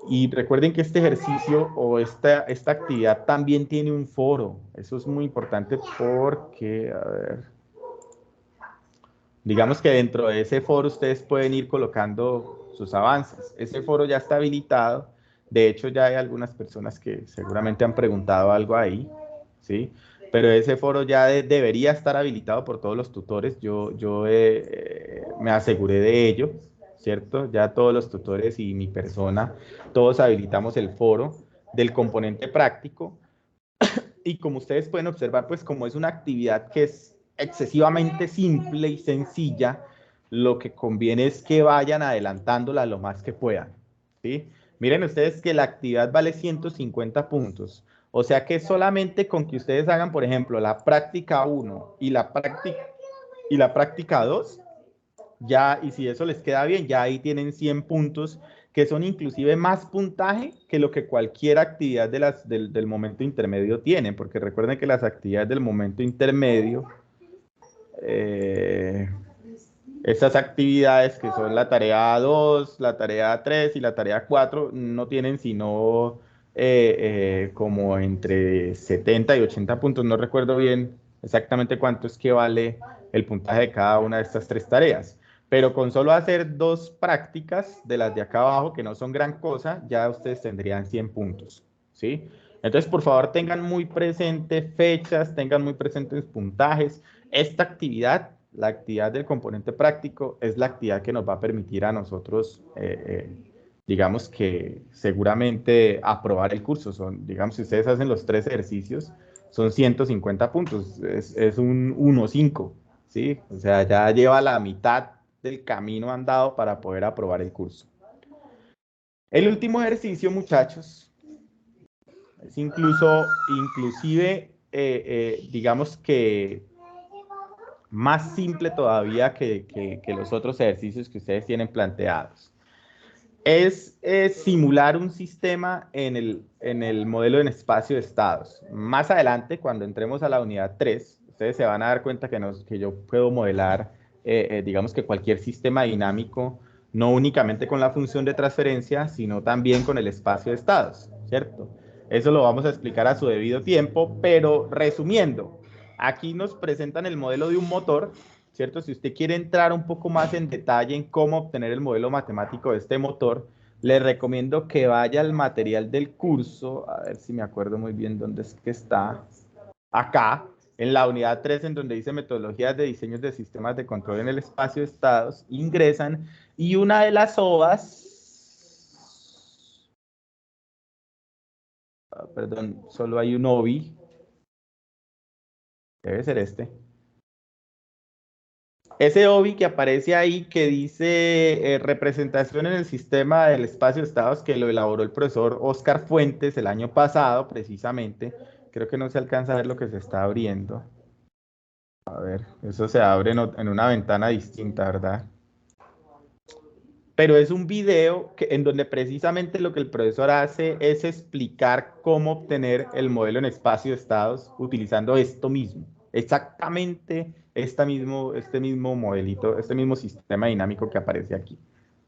Y recuerden que este ejercicio o esta actividad también tiene un foro. Eso es muy importante porque, a ver, digamos que dentro de ese foro ustedes pueden ir colocando sus avances. Ese foro ya está habilitado. De hecho, ya hay algunas personas que seguramente han preguntado algo ahí, ¿sí? Pero ese foro ya debería estar habilitado por todos los tutores. Yo me aseguré de ello, ¿cierto? Ya todos los tutores y mi persona, todos habilitamos el foro del componente práctico. Y como ustedes pueden observar, pues como es una actividad que es excesivamente simple y sencilla, lo que conviene es que vayan adelantándola lo más que puedan, ¿sí? Miren ustedes que la actividad vale 150 puntos. O sea que solamente con que ustedes hagan, por ejemplo, la práctica 1 y la práctica 2, ya, y si eso les queda bien, ya ahí tienen 100 puntos, que son inclusive más puntaje que lo que cualquier actividad del momento intermedio tiene, porque recuerden que las actividades del momento intermedio, esas actividades que son la tarea 2, la tarea 3 y la tarea 4, no tienen sino como entre 70 y 80 puntos, no recuerdo bien exactamente cuánto es que vale el puntaje de cada una de estas tres tareas. Pero con solo hacer 2 prácticas de las de acá abajo, que no son gran cosa, ya ustedes tendrían 100 puntos, ¿sí? Entonces, por favor, tengan muy presentes fechas, tengan muy presentes puntajes. Esta actividad, la actividad del componente práctico, es la actividad que nos va a permitir a nosotros, digamos que seguramente aprobar el curso. Digamos, si ustedes hacen los 3 ejercicios, son 150 puntos, es un 1,5, ¿sí? O sea, ya lleva la mitad del camino andado para poder aprobar el curso. El último ejercicio, muchachos, es inclusive, digamos que más simple todavía que los otros ejercicios que ustedes tienen planteados. Es simular un sistema en el modelo en espacio de estados. Más adelante, cuando entremos a la unidad 3, ustedes se van a dar cuenta que yo puedo modelar, digamos que cualquier sistema dinámico, no únicamente con la función de transferencia, sino también con el espacio de estados, ¿cierto? Eso lo vamos a explicar a su debido tiempo, pero resumiendo, aquí nos presentan el modelo de un motor, ¿cierto? Si usted quiere entrar un poco más en detalle en cómo obtener el modelo matemático de este motor, le recomiendo que vaya al material del curso, a ver si me acuerdo muy bien dónde es que está, acá, en la unidad 3, en donde dice metodologías de diseños de sistemas de control en el espacio de estados, ingresan, y una de las OVAs, perdón, solo hay un OVI, debe ser este. Ese OVI que aparece ahí que dice representación en el sistema del espacio de estados, que lo elaboró el profesor Oscar Fuentes el año pasado, precisamente. Creo que no se alcanza a ver lo que se está abriendo. A ver, eso se abre en una ventana distinta, ¿verdad? Pero es un video en donde precisamente lo que el profesor hace es explicar cómo obtener el modelo en espacio de estados utilizando esto mismo, exactamente este mismo modelito, este mismo sistema dinámico que aparece aquí.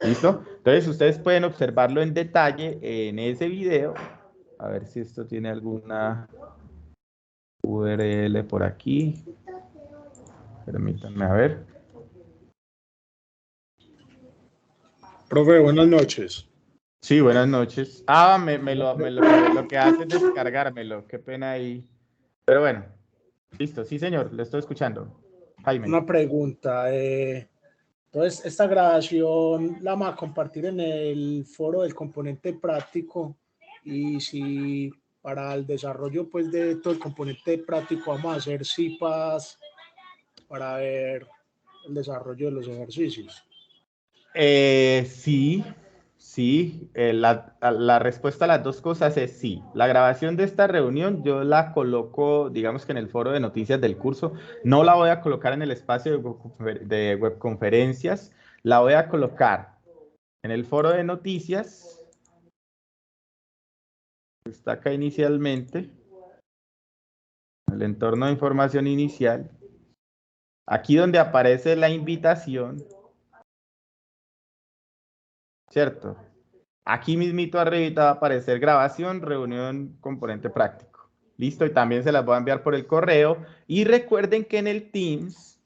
¿Listo? Entonces ustedes pueden observarlo en detalle en ese video. A ver si esto tiene alguna URL por aquí. Permítanme a ver. Profe, buenas noches. Sí, buenas noches. Lo que hace es descargármelo. Qué pena ahí. Pero bueno, listo. Sí, señor, lo estoy escuchando. Jaime. Una pregunta. Entonces, esta grabación la vamos a compartir en el foro del componente práctico y si para el desarrollo pues, de todo el componente práctico vamos a hacer CIPAS para ver el desarrollo de los ejercicios. Sí. La respuesta a las dos cosas es sí. La grabación de esta reunión yo la coloco, digamos que en el foro de noticias del curso. No la voy a colocar en el espacio de webconferencias. La voy a colocar en el foro de noticias. Está acá inicialmente. El entorno de información inicial. Aquí donde aparece la invitación. ¿Cierto? Aquí mismito arribita va a aparecer grabación, reunión, componente práctico. Listo, y también se las voy a enviar por el correo. Y recuerden que en el Teams,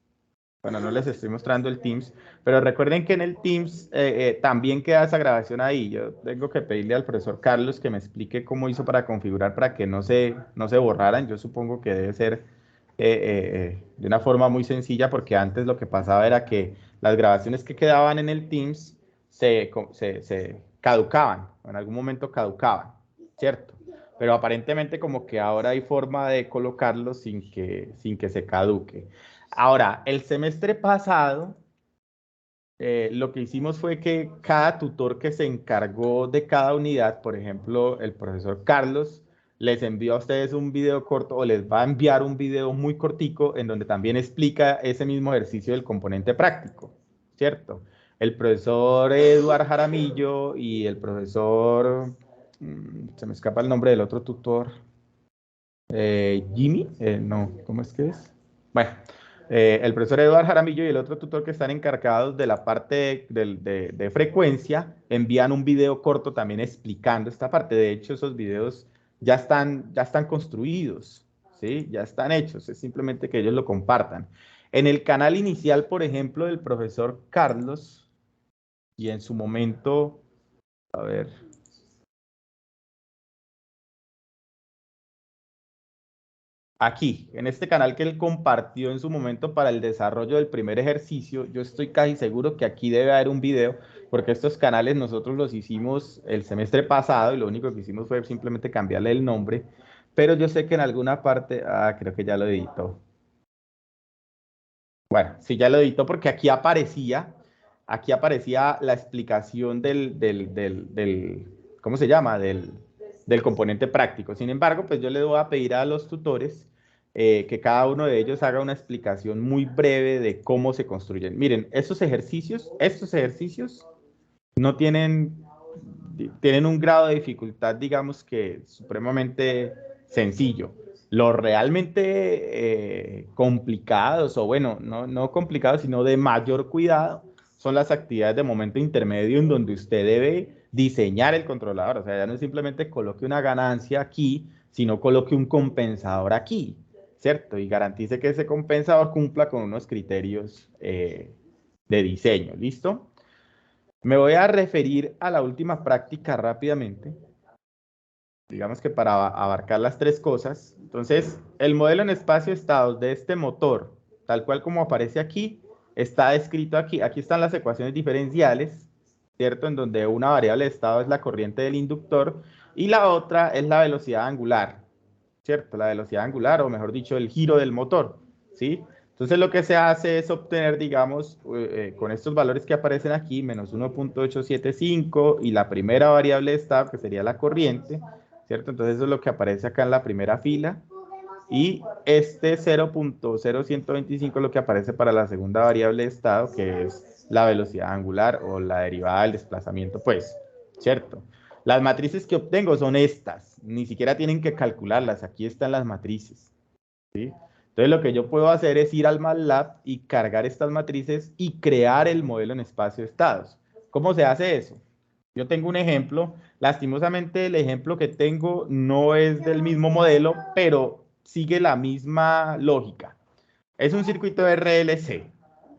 bueno, no les estoy mostrando el Teams, pero recuerden que en el Teams también queda esa grabación ahí. Yo tengo que pedirle al profesor Carlos que me explique cómo hizo para configurar para que no se borraran. Yo supongo que debe ser de una forma muy sencilla, porque antes lo que pasaba era que las grabaciones que quedaban en el Teams se caducaban, en algún momento caducaban, ¿cierto? Pero aparentemente como que ahora hay forma de colocarlo sin que se caduque. Ahora, el semestre pasado, lo que hicimos fue que cada tutor que se encargó de cada unidad, por ejemplo, el profesor Carlos, les envió a ustedes un video corto o les va a enviar un video muy cortico en donde también explica ese mismo ejercicio del componente práctico, ¿cierto? El profesor Eduardo Jaramillo y el profesor, se me escapa el nombre del otro tutor, Jimmy, no, ¿cómo es que es? Bueno, el profesor Eduardo Jaramillo y el otro tutor que están encargados de la parte de frecuencia envían un video corto también explicando esta parte. De hecho, esos videos ya están construidos, ¿sí? Ya están hechos, es simplemente que ellos lo compartan. En el canal inicial, por ejemplo, del profesor Carlos, y en su momento, a ver, aquí, en este canal que él compartió en su momento para el desarrollo del primer ejercicio, yo estoy casi seguro que aquí debe haber un video, porque estos canales nosotros los hicimos el semestre pasado y lo único que hicimos fue simplemente cambiarle el nombre, pero yo sé que en alguna parte, creo que ya lo editó. Bueno, sí, ya lo editó porque aquí aparecía la explicación ¿cómo se llama? Del componente práctico. Sin embargo, pues yo le voy a pedir a los tutores que cada uno de ellos haga una explicación muy breve de cómo se construyen. Miren, estos ejercicios no tienen un grado de dificultad, digamos que supremamente sencillo. Los realmente complicados, o bueno, no complicados, sino de mayor cuidado, son las actividades de momento intermedio en donde usted debe diseñar el controlador. O sea, ya no simplemente coloque una ganancia aquí, sino coloque un compensador aquí, ¿cierto? Y garantice que ese compensador cumpla con unos criterios de diseño, ¿listo? Me voy a referir a la última práctica rápidamente, digamos que para abarcar las tres cosas. Entonces, el modelo en espacio-estados de este motor, tal cual como aparece aquí, está descrito aquí. Aquí están las ecuaciones diferenciales, ¿cierto? En donde una variable de estado es la corriente del inductor y la otra es la velocidad angular, ¿cierto? La velocidad angular, o mejor dicho, el giro del motor, ¿sí? Entonces lo que se hace es obtener, digamos, con estos valores que aparecen aquí, menos 1.875 y la primera variable de estado, que sería la corriente, ¿cierto? Entonces eso es lo que aparece acá en la primera fila. Y este 0.0125 es lo que aparece para la segunda variable de estado, que es la velocidad angular o la derivada del desplazamiento, pues, ¿cierto? Las matrices que obtengo son estas, ni siquiera tienen que calcularlas, aquí están las matrices, ¿sí? Entonces lo que yo puedo hacer es ir al MATLAB y cargar estas matrices y crear el modelo en espacio de estados. ¿Cómo se hace eso? Yo tengo un ejemplo, lastimosamente el ejemplo que tengo no es del mismo modelo, pero sigue la misma lógica. Es un circuito RLC,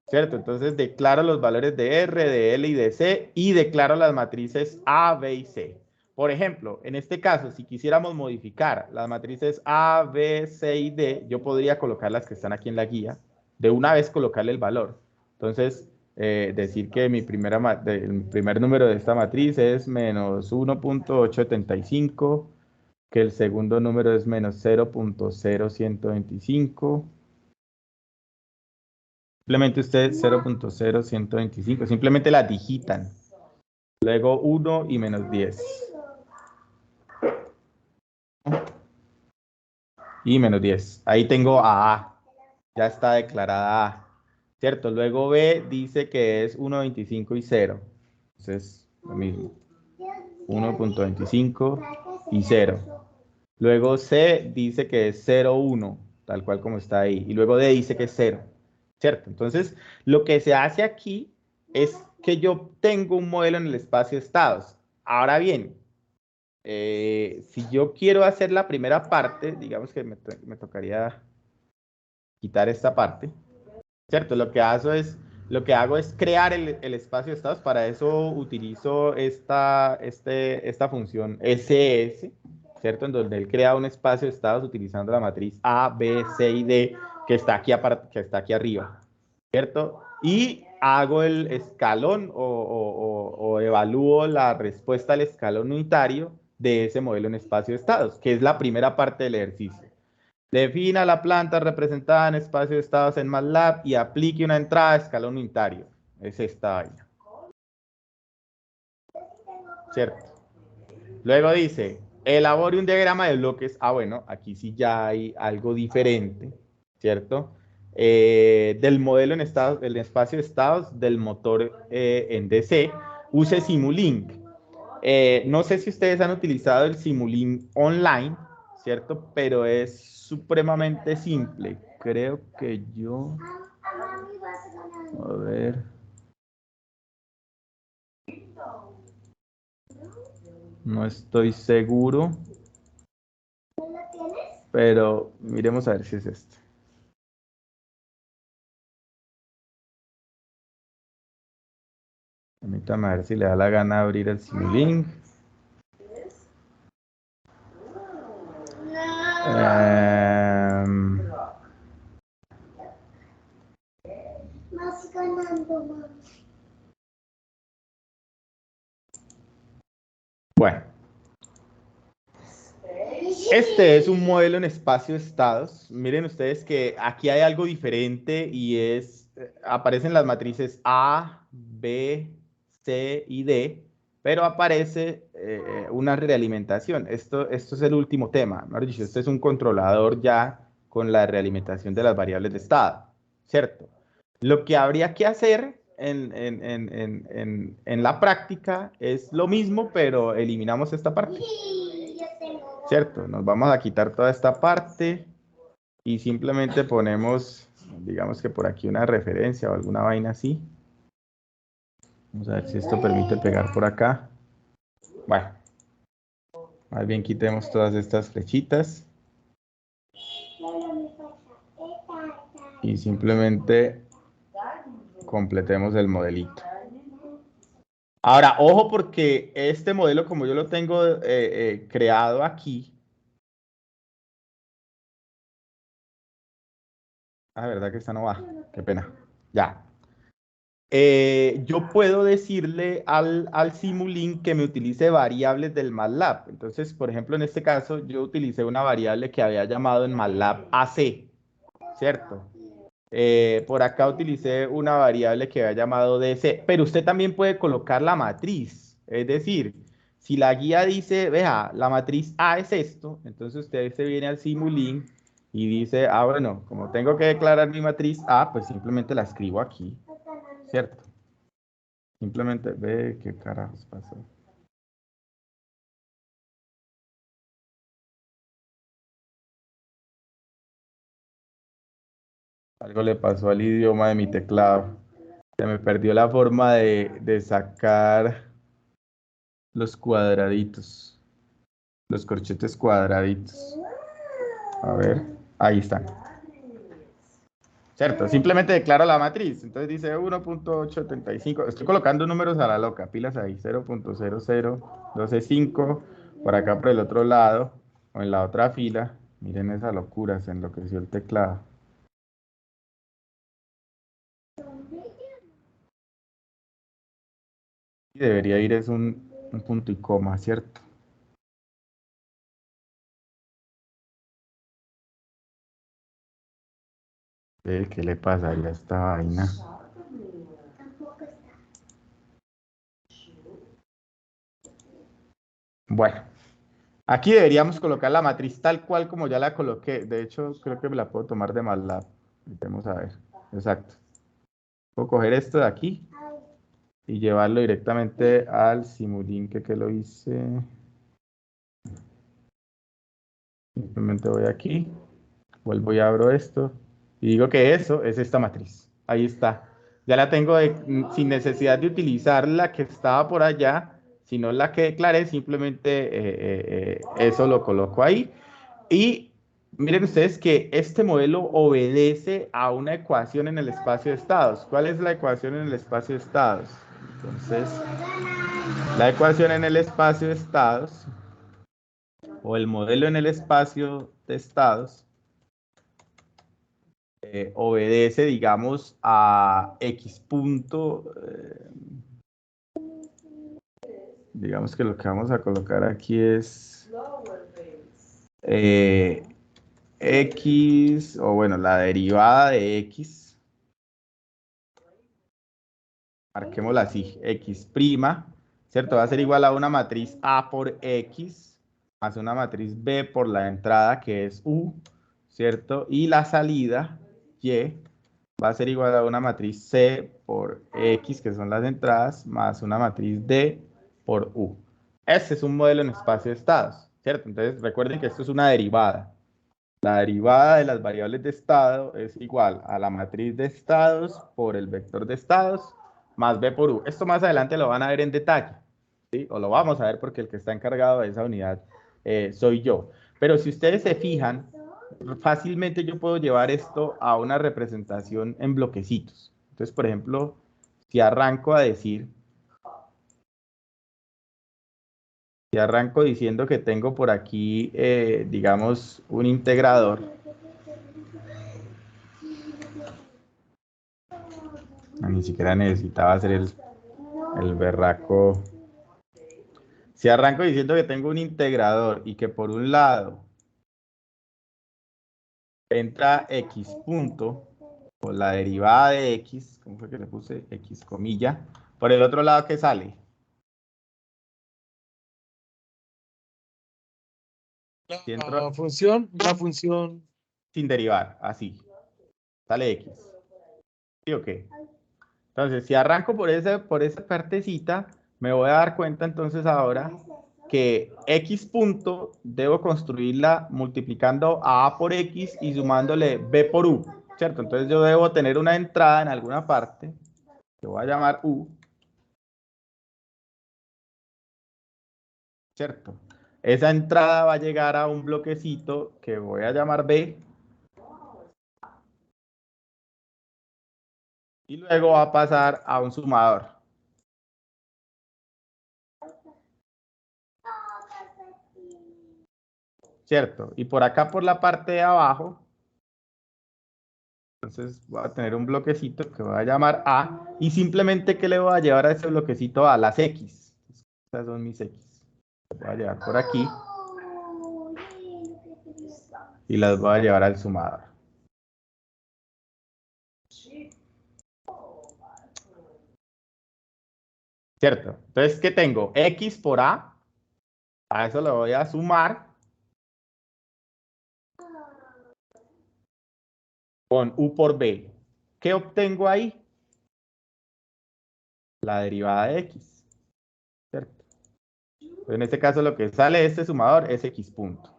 ¿cierto? Entonces declaro los valores de R, de L y de C y declaro las matrices A, B y C. Por ejemplo, en este caso, si quisiéramos modificar las matrices A, B, C y D, yo podría colocar las que están aquí en la guía, de una vez colocarle el valor. Entonces, decir que el primer número de esta matriz es menos 1.875, que el segundo número es menos 0.0125. Simplemente ustedes 0.0125, simplemente la digitan. Luego 1 y menos 10. Y menos 10. Ahí tengo a A. Ya está declarada A. ¿Cierto? Luego B dice que es 1.25 y 0. Entonces, lo mismo. 1.25 y 0. Luego C dice que es 0.1, tal cual como está ahí. Y luego D dice que es 0. ¿Cierto? Entonces, lo que se hace aquí es que yo tengo un modelo en el espacio de estados. Ahora bien, si yo quiero hacer la primera parte, digamos que me tocaría quitar esta parte, ¿cierto? Lo que hago es crear el espacio de estados. Para eso utilizo esta función SS, ¿cierto? En donde él crea un espacio de estados utilizando la matriz A, B, C y D, que está aquí arriba, ¿cierto? Y hago el escalón o evalúo la respuesta al escalón unitario de ese modelo en espacio de estados, que es la primera parte del ejercicio. Defina la planta representada en espacio de estados en MATLAB y aplique una entrada a escalón unitario. Es esta vaina. ¿Cierto? Luego dice, elabore un diagrama de bloques. Ah, bueno, aquí sí ya hay algo diferente, ¿cierto? Del modelo en el espacio de estados del motor en DC. Use Simulink. No sé si ustedes han utilizado el Simulink online, ¿cierto? Pero es supremamente simple. Creo que yo... A ver... No estoy seguro. Pero miremos a ver si es este. Permítame a ver si le da la gana abrir el Simulink. Bueno. Este es un modelo en espacio de estados. Miren ustedes que aquí hay algo diferente y aparecen las matrices A, B, C y D, pero aparece una realimentación. Esto es el último tema. Mejor dicho, este es un controlador ya con la realimentación de las variables de estado, ¿cierto? Lo que habría que hacer en la práctica es lo mismo, pero eliminamos esta parte. ¿Cierto? Nos vamos a quitar toda esta parte y simplemente ponemos, digamos que por aquí una referencia o alguna vaina así. Vamos a ver si esto permite pegar por acá. Bueno, más bien quitemos todas estas flechitas. Y simplemente completemos el modelito. Ahora, ojo porque este modelo, como yo lo tengo creado aquí. Ah, verdad que esta no va. Qué pena. Ya. Yo puedo decirle al Simulink que me utilice variables del MATLAB. Entonces, por ejemplo, en este caso, yo utilicé una variable que había llamado en MATLAB AC, ¿cierto? Por acá utilicé una variable que había llamado DC, pero usted también puede colocar la matriz. Es decir, si la guía dice, vea, la matriz A es esto, entonces usted se viene al Simulink y dice, ah, bueno, como tengo que declarar mi matriz A, pues simplemente la escribo aquí, ¿cierto? Simplemente, ve qué carajos pasó. Algo le pasó al idioma de mi teclado. Se me perdió la forma de sacar los cuadraditos, los corchetes cuadraditos. A ver, ahí están. ¿Cierto? Simplemente declaro la matriz. Entonces dice 1.875. Estoy colocando números a la loca. Pilas ahí. 0.00125. Por acá por el otro lado. O en la otra fila. Miren esa locura. Se enloqueció el teclado. Y debería ir es un punto y coma, ¿cierto? ¿Qué le pasaría a esta vaina? Bueno, aquí deberíamos colocar la matriz tal cual como ya la coloqué. De hecho, creo que me la puedo tomar de MATLAB. Vamos a ver. Exacto. Puedo coger esto de aquí y llevarlo directamente al Simulink que lo hice. Simplemente voy aquí, vuelvo y abro esto y digo que eso es esta matriz. Ahí está. Ya la tengo sin necesidad de utilizar la que estaba por allá, sino la que declaré, simplemente eso lo coloco ahí. Y miren ustedes que este modelo obedece a una ecuación en el espacio de estados. ¿Cuál es la ecuación en el espacio de estados? Entonces, la ecuación en el espacio de estados, o el modelo en el espacio de estados, obedece, digamos, a X punto. Digamos que lo que vamos a colocar aquí es X, o bueno, la derivada de X. Marquémosla así, X', ¿cierto? Va a ser igual a una matriz A por X, más una matriz B por la entrada, que es U, ¿cierto? Y la salida, Y, va a ser igual a una matriz C por X, que son las entradas, más una matriz D por U. Este es un modelo en espacio de estados, ¿cierto? Entonces recuerden que esto es una derivada. La derivada de las variables de estado es igual a la matriz de estados por el vector de estados más B por U. Esto más adelante lo van a ver en detalle, ¿sí? O lo vamos a ver porque el que está encargado de esa unidad soy yo. Pero si ustedes se fijan, fácilmente yo puedo llevar esto a una representación en bloquecitos. Entonces, por ejemplo, si arranco a decir, si arranco diciendo que tengo por aquí, digamos, un integrador. Ni siquiera necesitaba hacer el berraco. Si arranco diciendo que tengo un integrador y que por un lado entra X punto, o la derivada de X, ¿cómo fue que le puse? X comilla. Por el otro lado, ¿qué sale? Si entro La función. sin derivar, así. Sale X. ¿Sí o qué? Entonces, si arranco por esa partecita, me voy a dar cuenta entonces ahora que X punto debo construirla multiplicando A por X y sumándole B por U, ¿cierto? Entonces yo debo tener una entrada en alguna parte, que voy a llamar U, ¿cierto? Esa entrada va a llegar a un bloquecito que voy a llamar B, y luego va a pasar a un sumador. ¿Cierto? Y por acá por la parte de abajo, entonces voy a tener un bloquecito que voy a llamar A, y simplemente ¿qué le voy a llevar a ese bloquecito A? Las X. Estas son mis X. Las voy a llevar por aquí y las voy a llevar al sumador. ¿Cierto? Entonces, ¿qué tengo? X por A eso le voy a sumar con U por B. ¿Qué obtengo ahí? La derivada de X, ¿cierto? En este caso lo que sale de este sumador es X punto,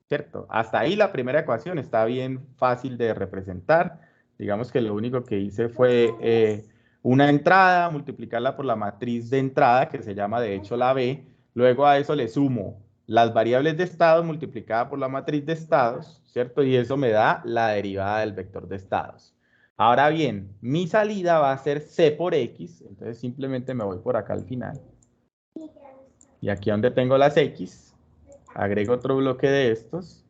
¿cierto? Hasta ahí la primera ecuación está bien fácil de representar. Digamos que lo único que hice fue una entrada, multiplicarla por la matriz de entrada, que se llama de hecho la B. Luego a eso le sumo las variables de estados multiplicada por la matriz de estados, ¿cierto? Y eso me da la derivada del vector de estados. Ahora bien, mi salida va a ser C por X, entonces simplemente me voy por acá al final. Y aquí donde tengo las X, agrego otro bloque de estos.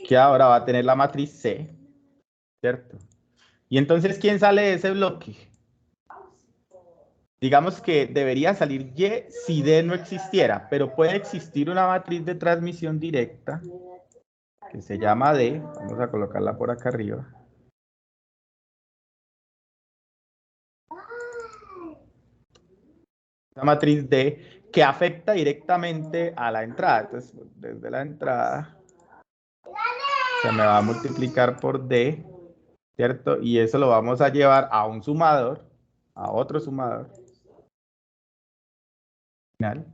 Que ahora va a tener la matriz C, ¿cierto? Y entonces, ¿quién sale de ese bloque? Digamos que debería salir Y si D no existiera, pero puede existir una matriz de transmisión directa que se llama D. Vamos a colocarla por acá arriba. Una matriz D que afecta directamente a la entrada. Entonces, desde la entrada se me va a multiplicar por D, ¿cierto? Y eso lo vamos a llevar a un sumador, a otro sumador. Final.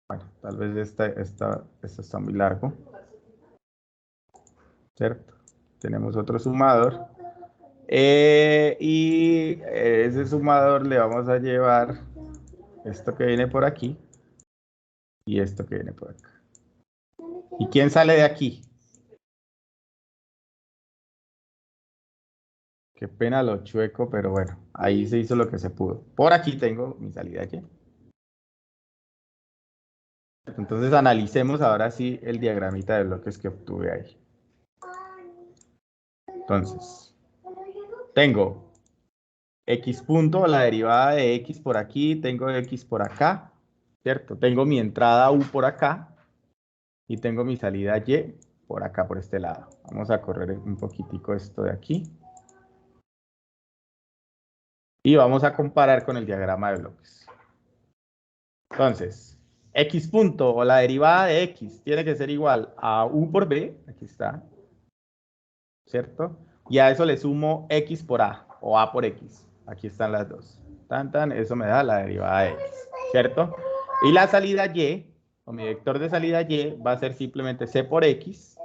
Bueno, tal vez esta está muy largo, ¿cierto? Tenemos otro sumador. Y ese sumador le vamos a llevar esto que viene por aquí y esto que viene por acá. ¿Y quién sale de aquí? Qué pena lo chueco, pero bueno, ahí se hizo lo que se pudo. Por aquí tengo mi salida Y. Entonces analicemos ahora sí el diagramita de bloques que obtuve ahí. Entonces, tengo X punto, la derivada de X por aquí, tengo X por acá, ¿cierto? Tengo mi entrada U por acá y tengo mi salida Y por acá, por este lado. Vamos a correr un poquitico esto de aquí. Y vamos a comparar con el diagrama de bloques. Entonces, X punto o la derivada de X tiene que ser igual a U por B, aquí está, ¿cierto? Y a eso le sumo X por A o A por X. Aquí están las dos. Eso me da la derivada de X, ¿cierto? Y la salida Y, o mi vector de salida Y, va a ser simplemente C por X,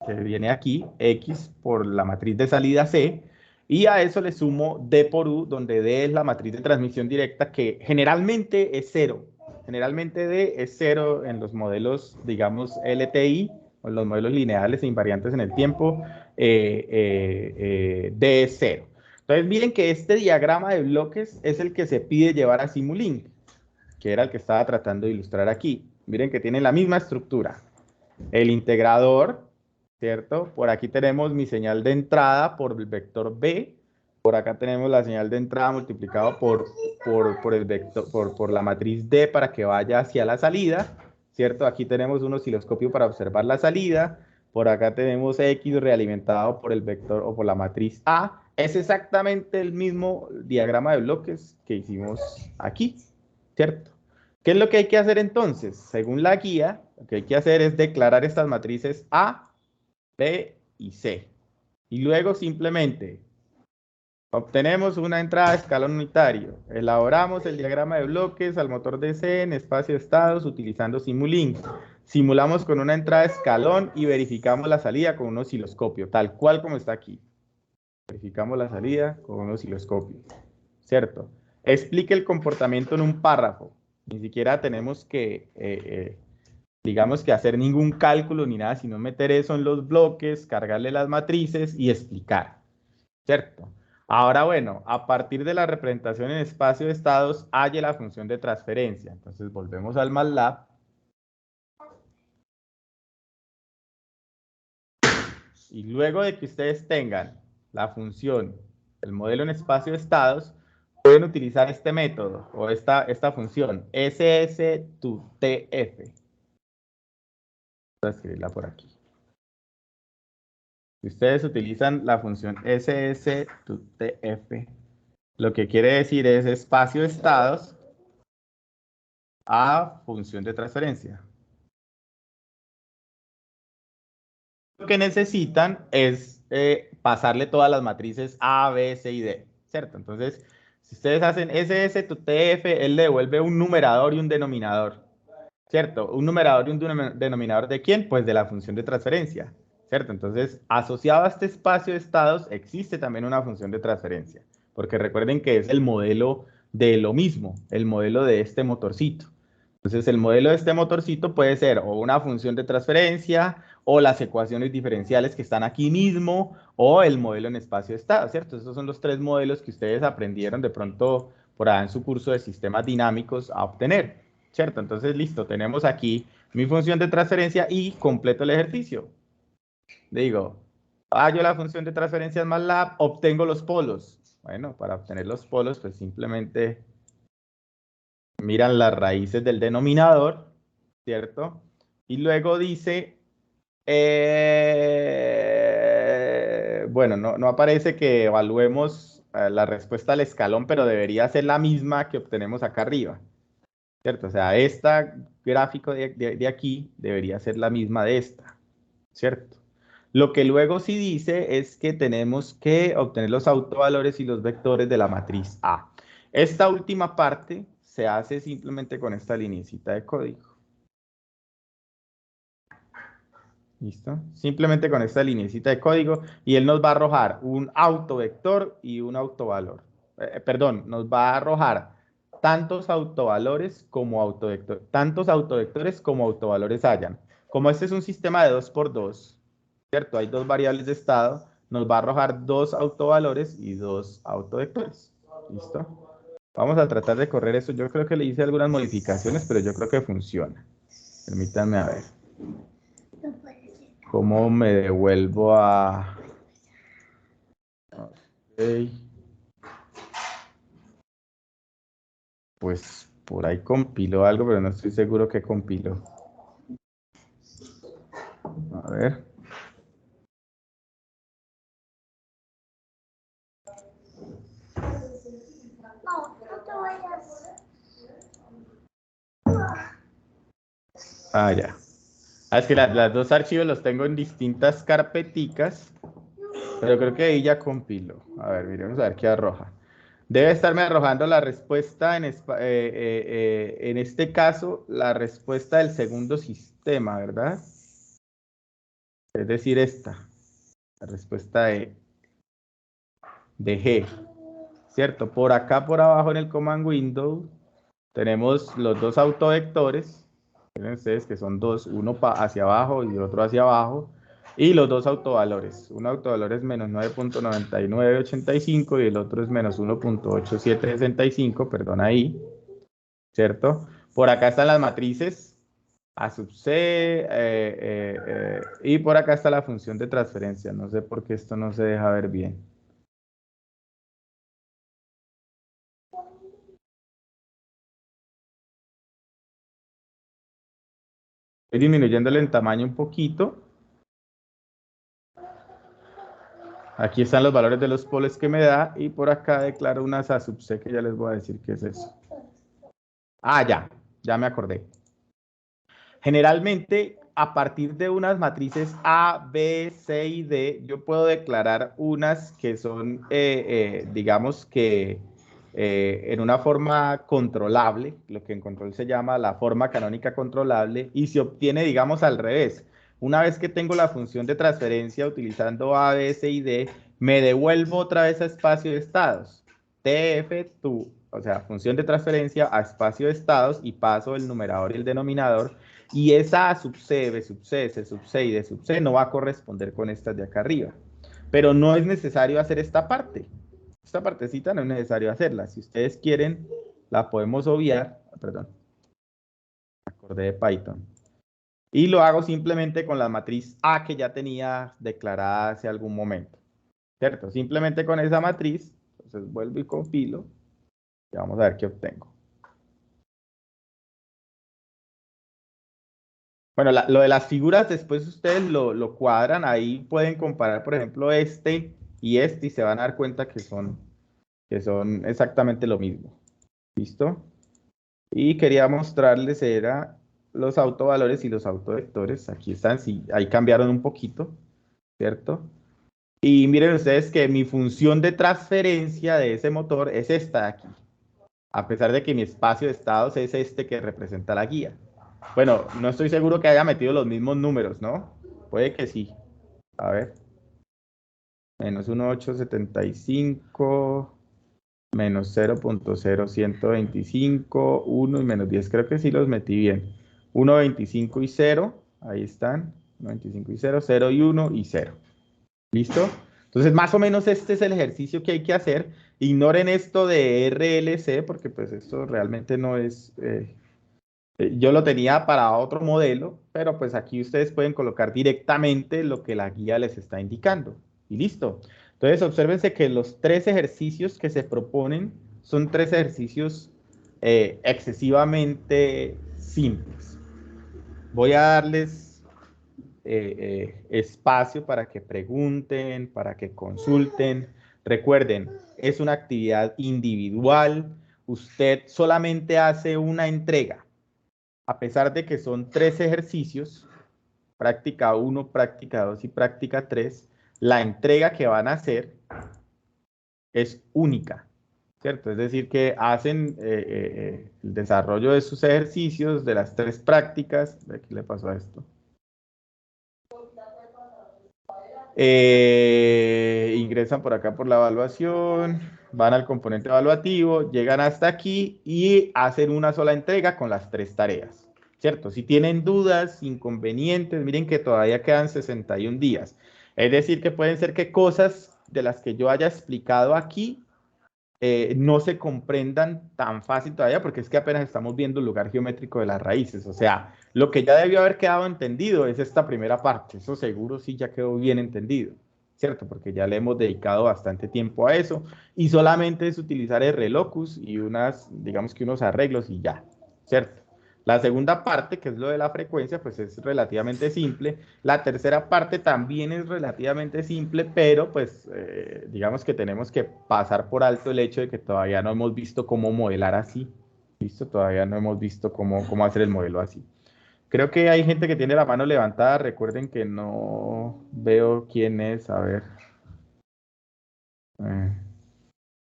que viene aquí, X por la matriz de salida C, y a eso le sumo D por U, donde D es la matriz de transmisión directa, que generalmente es 0. Generalmente D es 0 en los modelos, digamos, LTI, o en los modelos lineales e invariantes en el tiempo, D es 0. Entonces, miren que este diagrama de bloques es el que se pide llevar a Simulink, que era el que estaba tratando de ilustrar aquí. Miren que tiene la misma estructura. El integrador, ¿cierto? Por aquí tenemos mi señal de entrada por el vector B. Por acá tenemos la señal de entrada multiplicado por la matriz D para que vaya hacia la salida, ¿cierto? Aquí tenemos un osciloscopio para observar la salida. Por acá tenemos X realimentado por el vector o por la matriz A. Es exactamente el mismo diagrama de bloques que hicimos aquí, ¿cierto? ¿Qué es lo que hay que hacer entonces? Según la guía, lo que hay que hacer es declarar estas matrices A, B y C. Y luego simplemente obtenemos una entrada de escalón unitario. Elaboramos el diagrama de bloques al motor DC en espacio de estados utilizando Simulink. Simulamos con una entrada de escalón y verificamos la salida con un osciloscopio, tal cual como está aquí. Verificamos la salida con un osciloscopio, ¿cierto? Explique el comportamiento en un párrafo. Ni siquiera tenemos que, digamos que hacer ningún cálculo ni nada, sino meter eso en los bloques, cargarle las matrices y explicar, ¿cierto? Ahora, bueno, a partir de la representación en espacio de estados, halle la función de transferencia. Entonces, volvemos al MATLAB. Y luego de que ustedes tengan la función, el modelo en espacio de estados, pueden utilizar este método o esta función, SS to TF. Voy a escribirla por aquí. Si ustedes utilizan la función SS to TF, lo que quiere decir es espacio de estados a función de transferencia. que necesitan es pasarle todas las matrices A, B, C y D, ¿cierto? Entonces, si ustedes hacen SS to TF, él le devuelve un numerador y un denominador, ¿cierto? Un numerador y un denominador ¿de quién? Pues de la función de transferencia, ¿cierto? Entonces, asociado a este espacio de estados, existe también una función de transferencia, porque recuerden que es el modelo de lo mismo, el modelo de este motorcito. Entonces, el modelo de este motorcito puede ser o una función de transferencia, o las ecuaciones diferenciales que están aquí mismo, o el modelo en espacio de estado, ¿cierto? Esos son los tres modelos que ustedes aprendieron de pronto por ahí en su curso de sistemas dinámicos a obtener, ¿cierto? Entonces, listo, tenemos aquí mi función de transferencia y completo el ejercicio. Digo, hallo la función de transferencia en MATLAB, obtengo los polos. Bueno, para obtener los polos, pues simplemente miran las raíces del denominador, ¿cierto? Y luego dice, bueno, no aparece que evaluemos la respuesta al escalón, pero debería ser la misma que obtenemos acá arriba, ¿cierto? O sea, esta gráfico de aquí debería ser la misma de esta, ¿cierto? Lo que luego sí dice es que tenemos que obtener los autovalores y los vectores de la matriz A. Esta última parte se hace simplemente con esta lineecita de código. ¿Listo? Simplemente con esta lineecita de código y él nos va a arrojar un autovector y un autovalor. Perdón, nos va a arrojar tantos autovectores como autovalores hayan. Como este es un sistema de 2×2, ¿cierto? Hay dos variables de estado, nos va a arrojar dos autovalores y dos autovectores. ¿Listo? Vamos a tratar de correr eso. Yo creo que le hice algunas modificaciones, pero yo creo que funciona. Permítanme a ver. ¿Cómo me devuelvo a...? Ok. Pues por ahí compiló algo, pero no estoy seguro que compiló. A ver. Ah, ya. Ah, es que las dos archivos los tengo en distintas carpeticas, pero creo que ahí ya compiló. A ver, miremos a ver qué arroja. Debe estarme arrojando la respuesta, en este caso, la respuesta del segundo sistema, ¿verdad? Es decir, esta, la respuesta de G, ¿cierto? Por acá, por abajo en el command window, tenemos los dos autovectores, miren ustedes que son dos, uno hacia abajo y otro hacia abajo, y los dos autovalores. Un autovalor es menos 9.9985 y el otro es menos 1.8765, perdón ahí, ¿cierto? Por acá están las matrices A sub C, y por acá está la función de transferencia. No sé por qué esto no se deja ver bien. Estoy disminuyéndole en tamaño un poquito. Aquí están los valores de los polos que me da y por acá declaro unas A sub C que ya les voy a decir qué es eso. Ah, ya me acordé. Generalmente, a partir de unas matrices A, B, C y D, yo puedo declarar unas que son, digamos que en una forma controlable, lo que en control se llama la forma canónica controlable, y se obtiene, digamos, al revés. Una vez que tengo la función de transferencia utilizando A, B, C y D, me devuelvo otra vez a espacio de estados. TF, o sea, función de transferencia a espacio de estados y paso el numerador y el denominador. Y esa A sub C, B sub C, C sub C y D sub C no va a corresponder con estas de acá arriba. Pero no es necesario hacer esta parte. Esta partecita no es necesario hacerla. Si ustedes quieren, la podemos obviar. Perdón. Me acordé de Python. Y lo hago simplemente con la matriz A que ya tenía declarada hace algún momento. ¿Cierto? Simplemente con esa matriz. Entonces vuelvo y compilo. Y vamos a ver qué obtengo. Bueno, lo de las figuras después ustedes lo cuadran, ahí pueden comparar, por ejemplo, este y se van a dar cuenta que son exactamente lo mismo. ¿Listo? Y quería mostrarles era los autovalores y los autovectores. Aquí están, sí, ahí cambiaron un poquito. ¿cierto? Y miren ustedes que mi función de transferencia de ese motor es esta de aquí, a pesar de que mi espacio de estados es este que representa la guía. Bueno, no estoy seguro que haya metido los mismos números, ¿no? Puede que sí. A ver. Menos 1,875, menos 0.0125, 1 y menos 10. Creo que sí los metí bien. 1,25 y 0. Ahí están. 1,25 y 0, 0 y 1 y 0. ¿Listo? Entonces, más o menos este es el ejercicio que hay que hacer. Ignoren esto de RLC, porque pues esto realmente no es... yo lo tenía para otro modelo, pero pues aquí ustedes pueden colocar directamente lo que la guía les está indicando. Y listo. Entonces, obsérvense que los 3 ejercicios que se proponen son 3 ejercicios excesivamente simples. Voy a darles espacio para que pregunten, para que consulten. Recuerden, es una actividad individual. Usted solamente hace una entrega. A pesar de que son 3 ejercicios, práctica 1, práctica 2 y práctica 3, la entrega que van a hacer es única, ¿cierto? Es decir, que hacen el desarrollo de sus ejercicios, de las 3 prácticas. ¿Qué le pasó a esto? Ingresan por acá por la evaluación, van al componente evaluativo, llegan hasta aquí y hacen una sola entrega con las 3 tareas, ¿cierto? Si tienen dudas, inconvenientes, miren que todavía quedan 61 días. Es decir, que pueden ser que cosas de las que yo haya explicado aquí no se comprendan tan fácil todavía, porque es que apenas estamos viendo el lugar geométrico de las raíces. O sea, lo que ya debió haber quedado entendido es esta primera parte. Eso seguro sí ya quedó bien entendido, ¿cierto? Porque ya le hemos dedicado bastante tiempo a eso. Y solamente es utilizar el relocus y digamos que unos arreglos y ya, ¿cierto? La segunda parte, que es lo de la frecuencia, pues es relativamente simple. La tercera parte también es relativamente simple, pero pues digamos que tenemos que pasar por alto el hecho de que todavía no hemos visto cómo modelar así. ¿Listo? Todavía no hemos visto cómo hacer el modelo así. Creo que hay gente que tiene la mano levantada. Recuerden que no veo quién es. A ver.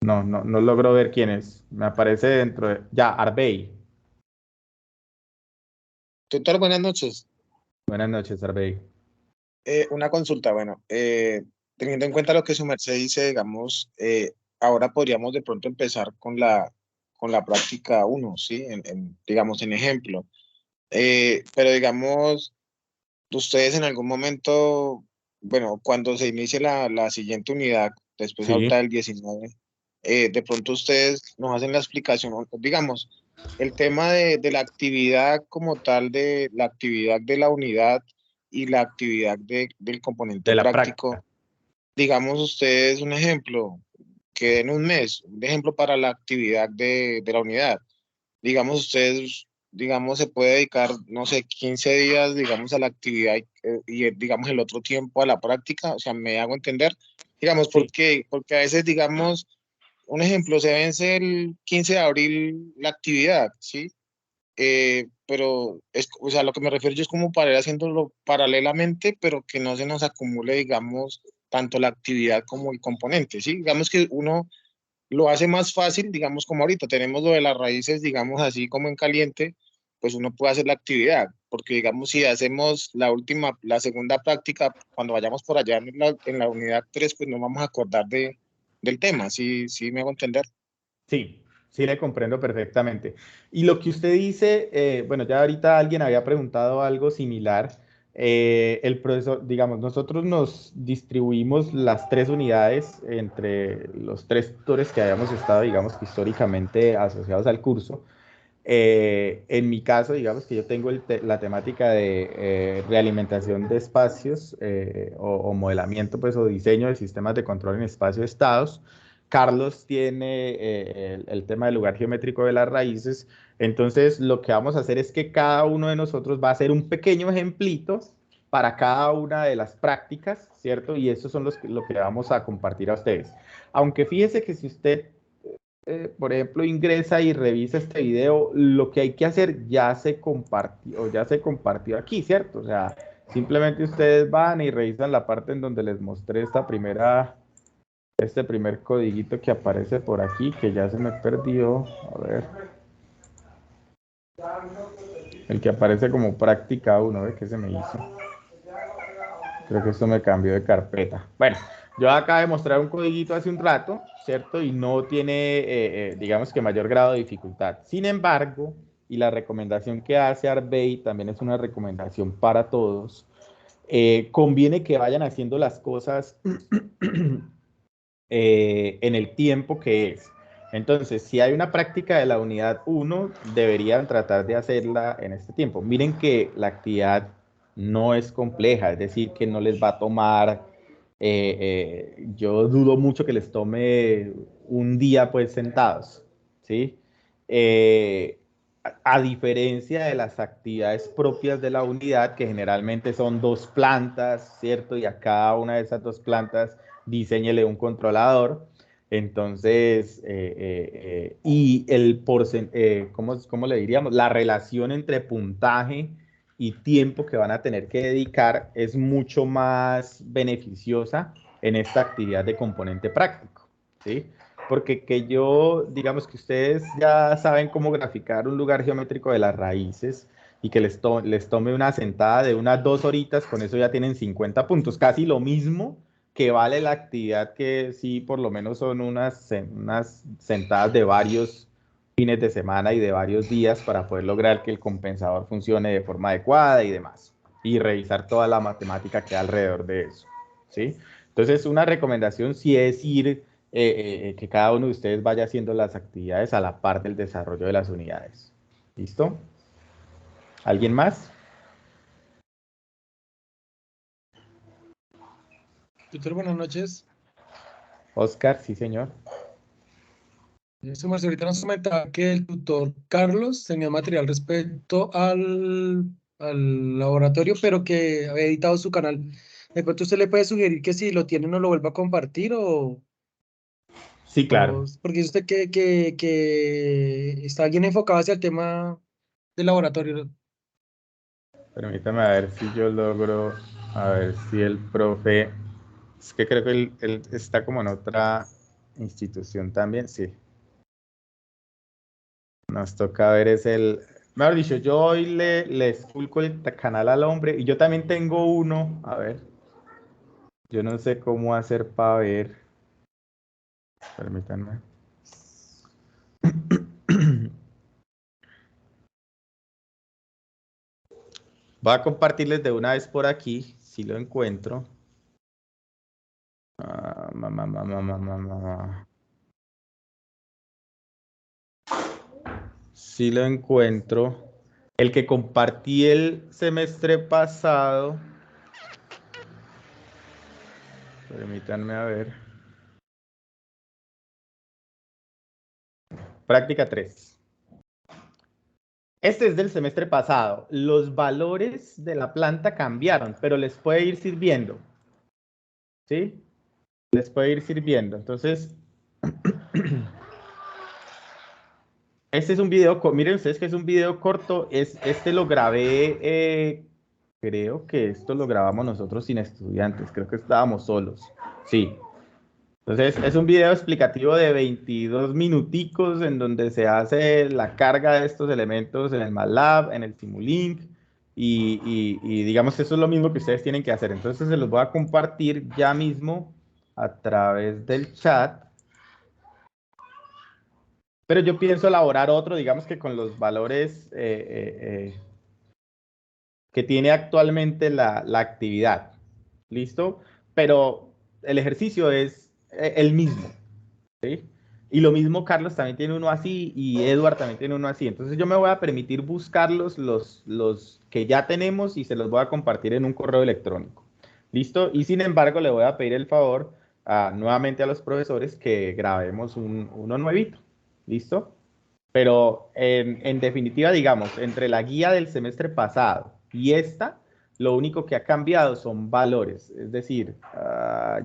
No logro ver quién es. Me aparece dentro de... Ya, Arbey. Tutor, buenas noches. Buenas noches, Arbey. Una consulta, bueno, teniendo en cuenta lo que su merced dice, digamos, ahora podríamos de pronto empezar con la práctica 1, ¿sí? Digamos, en ejemplo. Pero digamos, ustedes en algún momento, bueno, cuando se inicie la siguiente unidad, después Sí. ahorita del 19, de pronto ustedes nos hacen la explicación, digamos, el tema de la actividad como tal, de la actividad de la unidad y la actividad del componente De la práctico. práctica. Digamos ustedes un ejemplo, que en un mes, un ejemplo para la actividad de la unidad. Digamos ustedes, digamos, se puede dedicar, no sé, 15 días, digamos, a la actividad y digamos, el otro tiempo a la práctica. O sea, me hago entender. Digamos, Sí. porque a veces, digamos, un ejemplo, se vence el 15 de abril la actividad, ¿sí? Pero, o sea, lo que me refiero yo es como para ir haciéndolo paralelamente, pero que no se nos acumule, digamos, tanto la actividad como el componente, ¿sí? Digamos que uno lo hace más fácil, digamos, como ahorita tenemos lo de las raíces, digamos, así como en caliente, pues uno puede hacer la actividad, porque, digamos, si hacemos la segunda práctica, cuando vayamos por allá en la unidad 3, pues no vamos a acordar del tema, ¿sí me hago entender? Sí, sí le comprendo perfectamente. Y lo que usted dice, bueno, ya ahorita alguien había preguntado algo similar. El profesor, digamos, nosotros nos distribuimos las 3 unidades entre los 3 tutores que habíamos estado, digamos, que históricamente asociados al curso. En mi caso, digamos que yo tengo la temática de realimentación de espacios o modelamiento, pues, o diseño de sistemas de control en espacio de estados. Carlos tiene el tema del lugar geométrico de las raíces. Entonces, lo que vamos a hacer es que cada uno de nosotros va a hacer un pequeño ejemplito para cada una de las prácticas, ¿cierto? Y esos son lo que vamos a compartir a ustedes. Aunque fíjese que si usted por ejemplo, ingresa y revisa este video, lo que hay que hacer ya se compartió aquí, ¿cierto? O sea, Simplemente ustedes van y revisan la parte en donde les mostré este primer codiguito que aparece por aquí, que ya se me perdió. A ver. El que aparece como práctica 1, ¿ve? ¿Qué se me hizo? Creo que esto me cambió de carpeta. Bueno, yo acabo de mostrar un codiguito hace un rato, ¿cierto? Y no tiene, digamos que mayor grado de dificultad. Sin embargo, y la recomendación que hace Arbey también es una recomendación para todos, conviene que vayan haciendo las cosas en el tiempo que es. Entonces, si hay una práctica de la unidad 1, deberían tratar de hacerla en este tiempo. Miren que la actividad no es compleja, es decir, que no les va a tomar, yo dudo mucho que les tome un día pues sentados, ¿sí? A diferencia de las actividades propias de la unidad, que generalmente son 2 plantas, ¿cierto? Y a cada una de esas 2 plantas diseñele un controlador. Entonces, y el porcentaje, ¿cómo le diríamos? La relación entre puntaje y tiempo que van a tener que dedicar es mucho más beneficiosa en esta actividad de componente práctico, ¿sí? Porque digamos que ustedes ya saben cómo graficar un lugar geométrico de las raíces y que les tome una sentada de unas 2 horitas, con eso ya tienen 50 puntos, casi lo mismo que vale la actividad, que sí por lo menos son unas sentadas de varios fines de semana y de varios días para poder lograr que el compensador funcione de forma adecuada y demás, y revisar toda la matemática que hay alrededor de eso, ¿sí? Entonces, una recomendación sí es que cada uno de ustedes vaya haciendo las actividades a la par del desarrollo de las unidades. ¿Listo? ¿Alguien más? Tutor, buenas noches. Oscar, sí, señor. Ahorita nos comentaba que el tutor Carlos tenía material respecto al laboratorio, pero que había editado su canal. De pronto usted le puede sugerir que si lo tiene no lo vuelva a compartir Sí, claro. porque dice usted que está bien enfocado hacia el tema del laboratorio. Permítame a ver si yo logro, a ver si el profe, es que creo que él está como en otra institución también, sí. Nos toca ver mejor dicho, yo hoy le esculco el canal al hombre y yo también tengo uno, a ver, yo no sé cómo hacer para ver, permítanme. Voy a compartirles de una vez por aquí, si lo encuentro. Si lo encuentro. El que compartí el semestre pasado. Permítanme a ver. Práctica 3. Este es del semestre pasado. Los valores de la planta cambiaron, pero les puede ir sirviendo. ¿Sí? Les puede ir sirviendo. Entonces, este es un video, miren ustedes que es un video corto. Este lo grabé, creo que esto lo grabamos nosotros sin estudiantes. Creo que estábamos solos. Sí. Entonces, es un video explicativo de 22 minuticos en donde se hace la carga de estos elementos en el MATLAB, en el Simulink, y digamos que eso es lo mismo que ustedes tienen que hacer. Entonces, se los voy a compartir ya mismo a través del chat. Pero yo pienso elaborar otro, digamos que con los valores que tiene actualmente la actividad. ¿Listo? Pero el ejercicio es el mismo. ¿Sí? Y lo mismo Carlos también tiene uno así y Edward también tiene uno así. Entonces yo me voy a permitir buscarlos los que ya tenemos y se los voy a compartir en un correo electrónico. ¿Listo? Y sin embargo le voy a pedir el favor nuevamente a los profesores que grabemos uno nuevito. ¿Listo? Pero en definitiva, digamos, entre la guía del semestre pasado y esta, lo único que ha cambiado son valores. Es decir,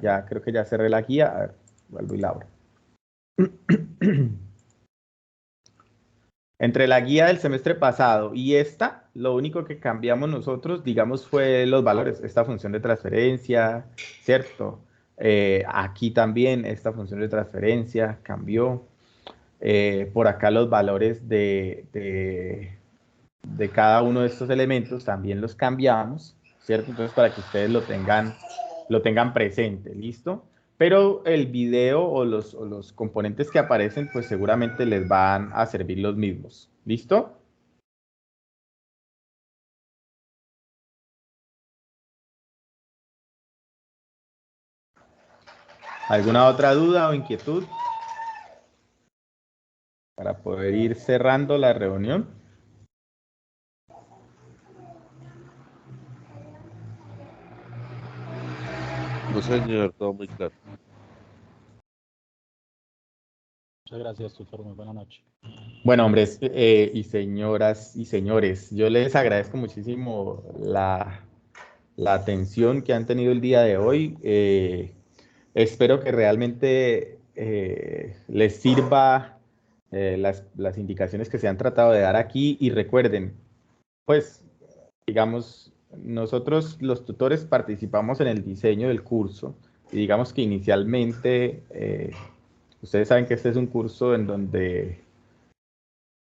ya creo que ya cerré la guía. A ver, vuelvo y la abro. Entre la guía del semestre pasado y esta, lo único que cambiamos nosotros, digamos, fue los valores, esta función de transferencia, ¿cierto? Aquí también esta función de transferencia cambió. Por acá los valores de cada uno de estos elementos también los cambiamos, ¿cierto? Entonces, para que ustedes lo tengan presente, ¿listo? Pero el video o los componentes que aparecen, pues seguramente les van a servir los mismos, ¿listo? ¿Alguna otra duda o inquietud para poder ir cerrando la reunión? No, señor, todo muy claro. Muchas gracias, tutor. Muy buena noche. Bueno, hombres y señoras y señores, yo les agradezco muchísimo la atención que han tenido el día de hoy. Espero que realmente les sirva las indicaciones que se han tratado de dar aquí y recuerden, pues, digamos, nosotros los tutores participamos en el diseño del curso y digamos que inicialmente, ustedes saben que este es un curso en donde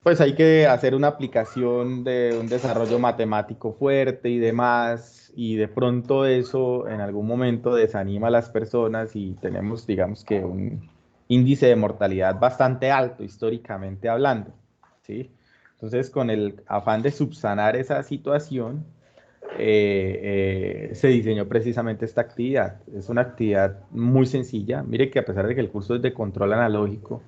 pues hay que hacer una aplicación de un desarrollo matemático fuerte y demás, y de pronto eso en algún momento desanima a las personas y tenemos, digamos que un índice de mortalidad bastante alto históricamente hablando, ¿sí? Entonces, con el afán de subsanar esa situación, se diseñó precisamente esta actividad. Es una actividad muy sencilla. Mire que a pesar de que el curso es de control analógico,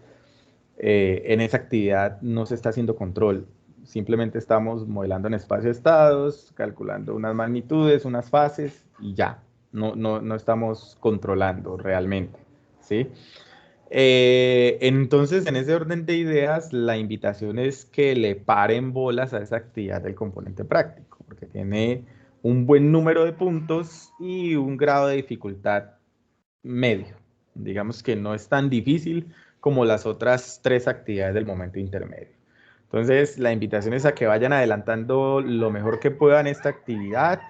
en esa actividad no se está haciendo control, simplemente estamos modelando en espacio-estados, calculando unas magnitudes, unas fases y ya, no estamos controlando realmente, ¿sí? Entonces, en ese orden de ideas, la invitación es que le paren bolas a esa actividad del componente práctico, porque tiene un buen número de puntos y un grado de dificultad medio. Digamos que no es tan difícil como las otras 3 actividades del momento intermedio. Entonces, la invitación es a que vayan adelantando lo mejor que puedan esta actividad,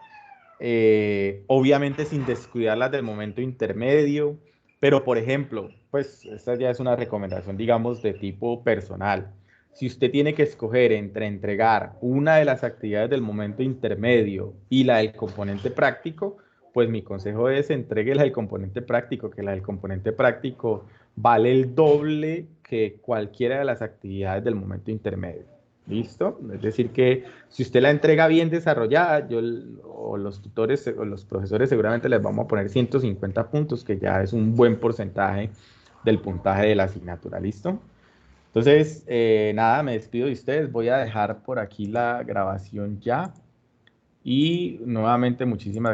obviamente sin descuidar las del momento intermedio, pero por ejemplo, pues esta ya es una recomendación, digamos, de tipo personal. Si usted tiene que escoger entre entregar una de las actividades del momento intermedio y la del componente práctico, pues mi consejo es entréguela al componente práctico, que la del componente práctico vale el doble que cualquiera de las actividades del momento intermedio. ¿Listo? Es decir que si usted la entrega bien desarrollada, o los tutores o los profesores seguramente les vamos a poner 150 puntos, que ya es un buen porcentaje del puntaje de la asignatura. ¿Listo? Entonces, nada, me despido de ustedes. Voy a dejar por aquí la grabación ya. Y nuevamente muchísimas gracias.